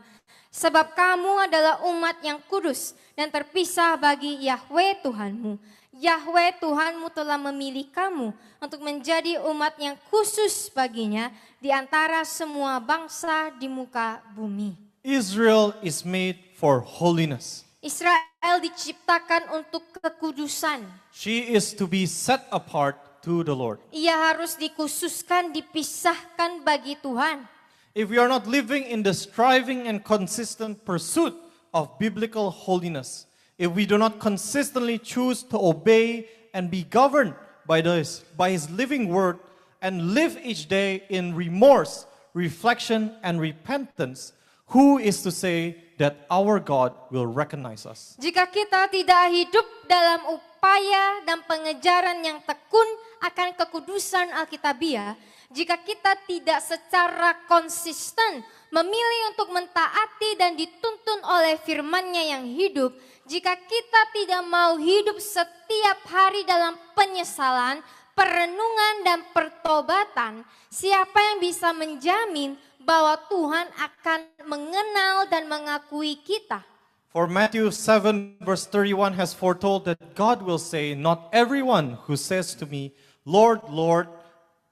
"Sebab kamu adalah umat yang kudus dan terpisah bagi Yahweh Tuhanmu. Yahweh Tuhanmu telah memilih kamu untuk menjadi umat yang khusus baginya di antara semua bangsa di muka bumi."
Israel is made for holiness.
Israel diciptakan untuk kekudusan.
She is to be set apart to the Lord.
Ia harus dikhususkan, dipisahkan bagi Tuhan.
If we are not living in the striving and consistent pursuit of biblical holiness, if we do not consistently choose to obey and be governed by His living word and live each day in remorse, reflection, and repentance, who is to say that our God will recognize us?
Jika kita tidak hidup dalam upaya dan pengejaran yang tekun akan kekudusan Alkitabiah, jika kita tidak secara konsisten memilih untuk mentaati dan dituntun oleh firman-Nya yang hidup, jika kita tidak mau hidup setiap hari dalam penyesalan, perenungan dan pertobatan, siapa yang bisa menjamin bahwa Tuhan akan mengenal dan mengakui kita?
For Matthew 7 verse 31 has foretold that God will say, not everyone who says to me, Lord, Lord,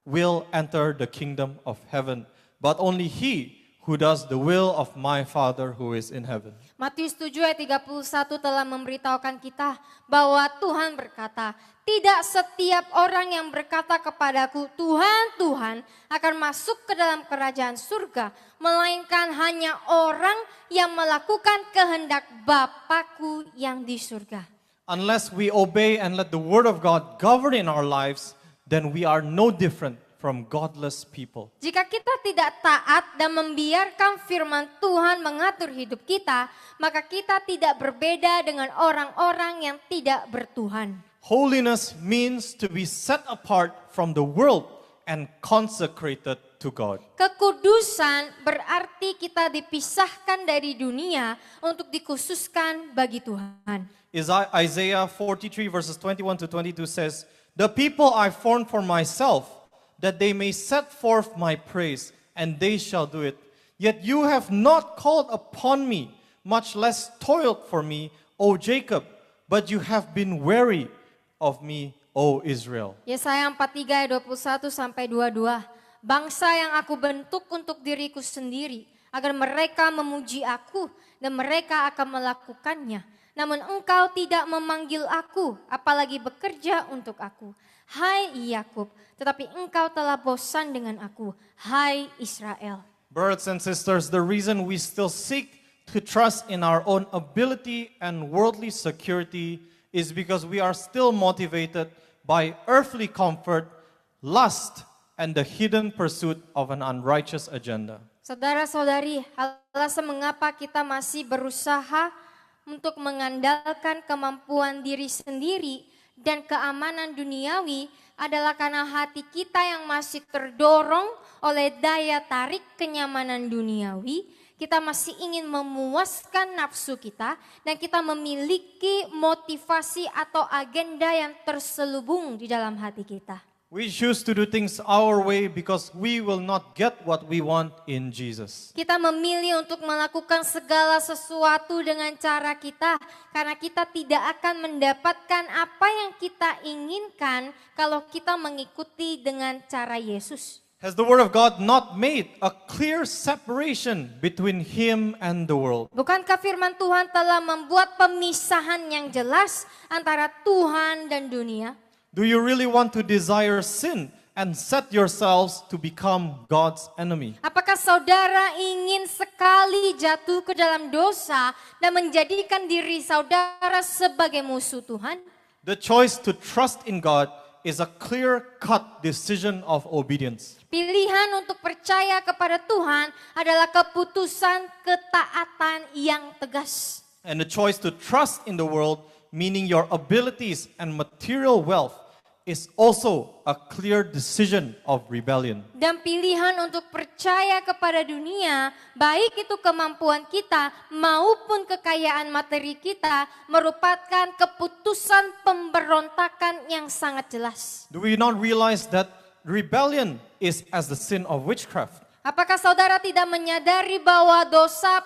will enter the kingdom of heaven, but only he who does the will of my Father who is in heaven.
Matius 7 ayat 31 telah memberitahukan kita bahwa Tuhan berkata, tidak setiap orang yang berkata kepadaku, Tuhan, Tuhan, akan masuk ke dalam kerajaan surga, melainkan hanya orang yang melakukan kehendak Bapa-Ku yang di surga.
Unless we obey and let the word of God govern in our lives, then we are no different from godless people.
Jika kita tidak taat dan membiarkan firman Tuhan mengatur hidup kita, maka kita tidak berbeda dengan orang-orang yang tidak bertuhan.
Holiness means to be set apart from the world and consecrated to God.
Kekudusan berarti kita dipisahkan dari dunia untuk dikhususkan bagi Tuhan.
Isaiah 43 verses 21 to 22 says, the people I formed for myself, that they may set forth my praise, and they shall do it. Yet you have not called upon me, much less toiled for me, O Jacob, but you have been weary of me, O Israel.
Yesaya 43 ayat 21 sampai 22. Bangsa yang aku bentuk untuk diriku sendiri, agar mereka memuji aku dan mereka akan melakukannya. Namun engkau tidak memanggil aku, apalagi bekerja untuk aku. Hai Yakub, tetapi engkau telah bosan dengan aku. Hai Israel.
Brothers and sisters, the reason we still seek to trust in our own ability and worldly security is because we are still motivated by earthly comfort, lust, and the hidden pursuit of an unrighteous agenda.
Saudara-saudari, alasan mengapa kita masih berusaha untuk mengandalkan kemampuan diri sendiri dan keamanan duniawi adalah karena hati kita yang masih terdorong oleh daya tarik kenyamanan duniawi. Kita masih ingin memuaskan nafsu kita dan kita memiliki motivasi atau agenda yang terselubung di dalam hati kita.
We choose to do things our way because we will not get what we want in Jesus.
Kita memilih untuk melakukan segala sesuatu dengan cara kita karena kita tidak akan mendapatkan apa yang kita inginkan kalau kita mengikuti dengan cara Yesus.
Has the Word of God not made a clear separation between Him and the world?
Bukankah firman Tuhan telah membuat pemisahan yang jelas antara Tuhan dan dunia?
Do you really want to desire sin and set yourselves to become God's enemy?
Apakah saudara ingin sekali jatuh ke dalam dosa dan menjadikan diri saudara sebagai musuh Tuhan?
The choice to trust in God is a clear-cut decision of obedience.
Pilihan untuk percaya kepada Tuhan adalah keputusan ketaatan yang tegas.
And the choice to trust in the world, meaning your abilities and material wealth, is also a clear decision of rebellion.
Dan pilihan untuk percaya kepada dunia, baik itu kemampuan kita maupun kekayaan materi kita, merupakan keputusan pemberontakan yang sangat jelas.
Do we not realize that rebellion is as the sin of witchcraft?
Apakah saudara tidak menyadari bahwa dosa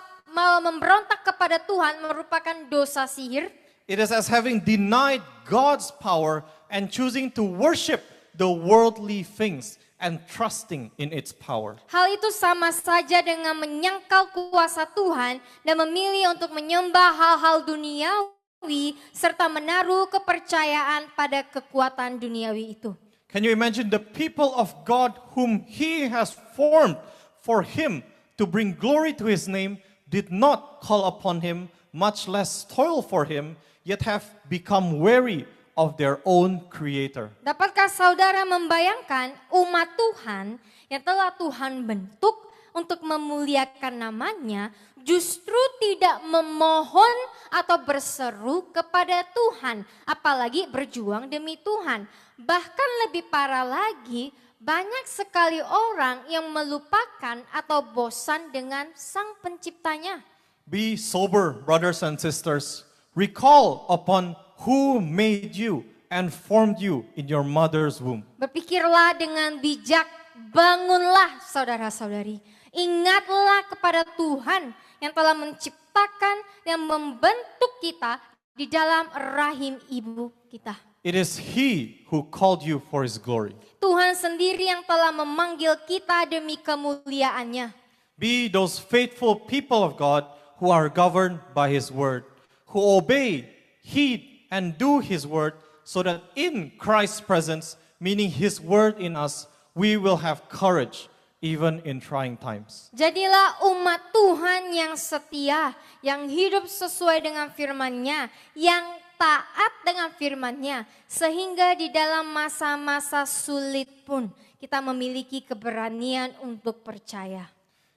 memberontak kepada Tuhan merupakan dosa sihir?
It is as having denied God's power and choosing to worship the worldly things and trusting in its power.
Hal itu sama saja dengan menyangkal kuasa Tuhan dan memilih untuk menyembah hal-hal duniawi serta menaruh kepercayaan pada kekuatan duniawi itu.
Can you imagine the people of God whom He has formed for Him to bring glory to His name did not call upon Him, much less toil for Him, yet have become weary of their own Creator.
Dapatkah saudara membayangkan umat Tuhan yang telah Tuhan bentuk untuk memuliakan namanya justru tidak memohon atau berseru kepada Tuhan, apalagi berjuang demi Tuhan. Bahkan lebih parah lagi, banyak sekali orang yang melupakan atau bosan dengan Sang Penciptanya.
Be sober, brothers and sisters. Recall upon who made you and formed you in your mother's womb.
Berpikirlah dengan bijak, bangunlah saudara-saudari. Ingatlah kepada Tuhan yang telah menciptakan dan membentuk kita di dalam rahim ibu kita.
It is He who called you for His glory.
Tuhan sendiri yang telah memanggil kita demi kemuliaannya.
Be those faithful people of God who are governed by His word, who obey, heed, and do His word, so that in Christ's presence, meaning His word in us, we will have courage even in trying times.
Jadilah umat Tuhan yang setia, yang hidup sesuai dengan firman-Nya, yang taat dengan firman-Nya, sehingga di dalam masa-masa sulit pun kita memiliki keberanian untuk percaya.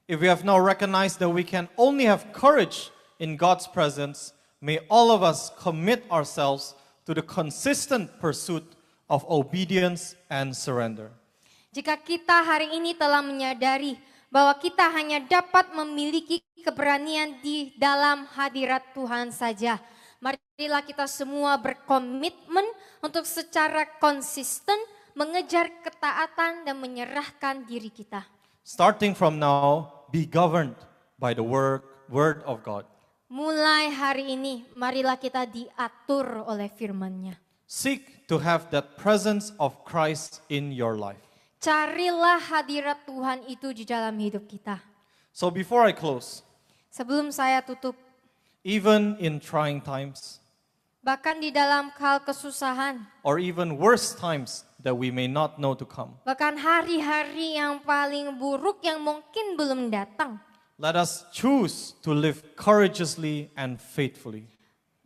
If we have now recognized that we can only have courage in God's presence, may all of us commit ourselves to the consistent pursuit of obedience and surrender.
Jika kita hari ini telah menyadari bahwa kita hanya dapat memiliki keberanian di dalam hadirat Tuhan saja, marilah kita semua berkomitmen untuk secara konsisten mengejar ketaatan dan menyerahkan diri kita.
Starting from now, be governed by the word of God.
Mulai hari ini, marilah kita diatur oleh firman-Nya.
Seek to have that presence of Christ in your life.
Carilah hadirat Tuhan itu di dalam hidup kita.
So before I close,
Sebelum saya tutup,
even in trying times,
bahkan di dalam hal kesusahan,
or even worse times that we may not know to come,
bahkan hari-hari yang paling buruk yang mungkin belum datang,
let us choose to live courageously and faithfully.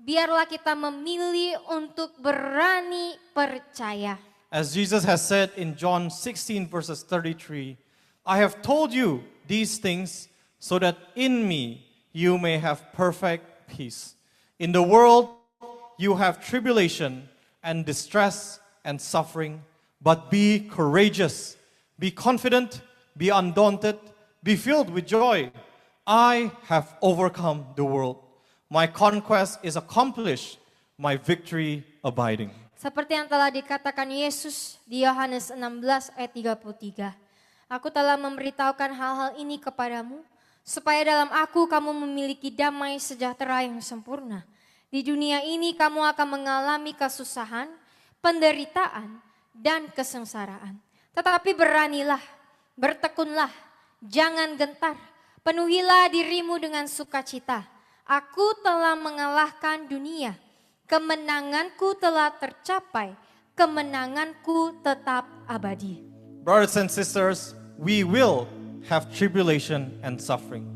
biarlah kita memilih untuk berani percaya.
As Jesus has said in John 16 verses 33, I have told you these things so that in me you may have perfect peace. In the world you have tribulation and distress and suffering, but be courageous, be confident, be undaunted, be filled with joy. I have overcome the world. My conquest is accomplished, my victory abiding.
Seperti yang telah dikatakan Yesus di Yohanes 16 ayat 33. Aku telah memberitahukan hal-hal ini kepadamu, supaya dalam aku kamu memiliki damai sejahtera yang sempurna. Di dunia ini kamu akan mengalami kesusahan, penderitaan, dan kesengsaraan. Tetapi beranilah, bertekunlah, jangan gentar, penuhilah dirimu dengan sukacita. Aku telah mengalahkan dunia. Kemenanganku telah tercapai, kemenanganku tetap abadi.
Brothers and sisters, we will have tribulation and suffering.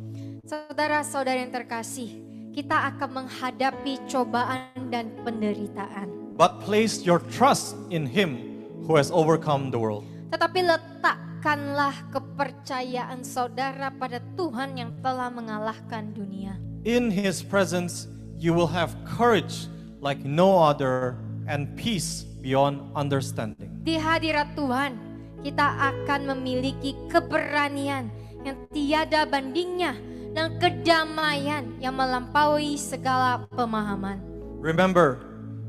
Saudara-saudara yang terkasih, kita akan menghadapi cobaan dan penderitaan.
But place your trust in Him who has overcome the world.
Tetapi letakkanlah kepercayaan saudara pada Tuhan yang telah mengalahkan dunia.
In His presence, you will have courage like no other and peace beyond understanding.
Di hadirat Tuhan, kita akan memiliki keberanian yang tiada bandingnya dan kedamaian yang melampaui segala pemahaman.
Remember,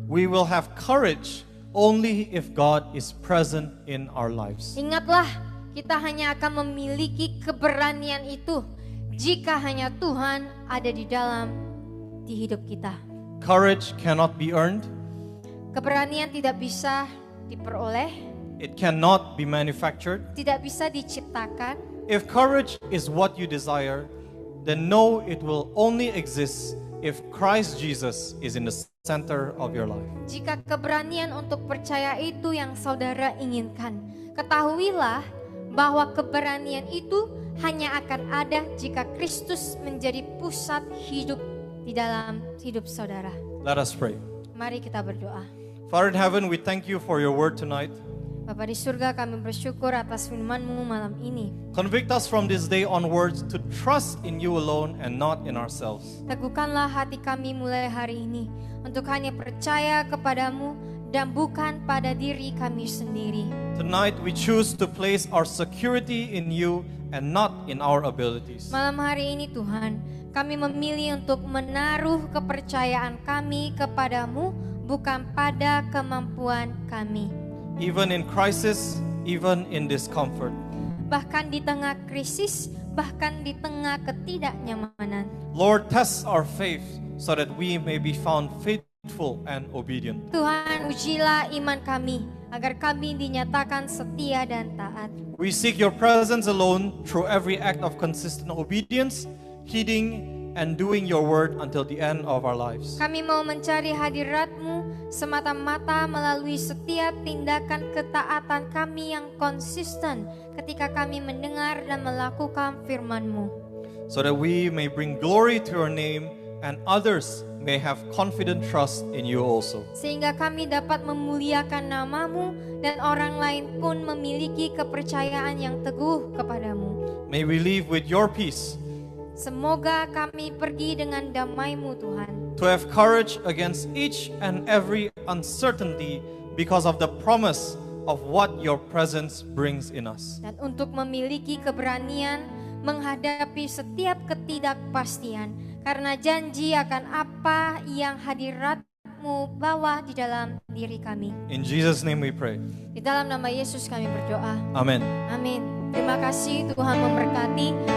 we will have courage only if God is present in our lives.
Ingatlah, kita hanya akan memiliki keberanian itu jika hanya Tuhan ada di hidup kita.
Courage cannot be earned.
Keberanian tidak bisa diperoleh.
It cannot be manufactured.
tidak bisa diciptakan.
If courage is what you desire, then know it will only exist if Christ Jesus is in the center of your life.
Jika keberanian untuk percaya itu yang saudara inginkan, ketahuilah bahwa keberanian itu hanya akan ada jika Kristus menjadi pusat hidup di dalam hidup saudara.
Let us pray.
Mari kita berdoa.
Father in heaven, we thank you for your word tonight.
Bapa di surga, kami bersyukur atas firman-Mu malam ini.
Convict us from this day onwards to trust in you alone and not in ourselves.
Teguhkanlah hati kami mulai hari ini untuk hanya percaya kepadamu dan bukan pada diri kami sendiri.
Tonight we choose to place our security in you and not in our abilities.
Malam hari ini Tuhan, kami memilih untuk menaruh kepercayaan kami kepadamu bukan pada kemampuan kami.
Even in crisis, even in discomfort.
Bahkan di tengah krisis, bahkan di tengah ketidaknyamanan.
Lord, test our faith so that we may be found faithful and obedient.
Tuhan, ujilah iman kami agar kami dinyatakan setia dan taat.
We seek your presence alone through every act of consistent obedience, heeding and doing your word until the end of our lives.
Kami mau mencari hadirat-Mu semata-mata melalui setiap tindakan ketaatan kami yang konsisten ketika kami mendengar dan melakukan firman-Mu.
So that we may bring glory to your name and others may have confident trust in you also.
Sehingga kami dapat memuliakan nama-Mu dan orang lain pun memiliki kepercayaan yang teguh kepadamu.
May we live with your peace,
Semoga kami pergi dengan damai-Mu Tuhan.
to have courage against each and every uncertainty because of the promise of what your presence brings in us.
Dan untuk memiliki keberanian menghadapi setiap ketidakpastian. Karena janji akan apa yang hadirat-Mu bawa di dalam diri kami.
In Jesus' name we pray.
Di dalam nama Yesus kami berdoa.
Amen.
Amin. Terima kasih, Tuhan memberkati.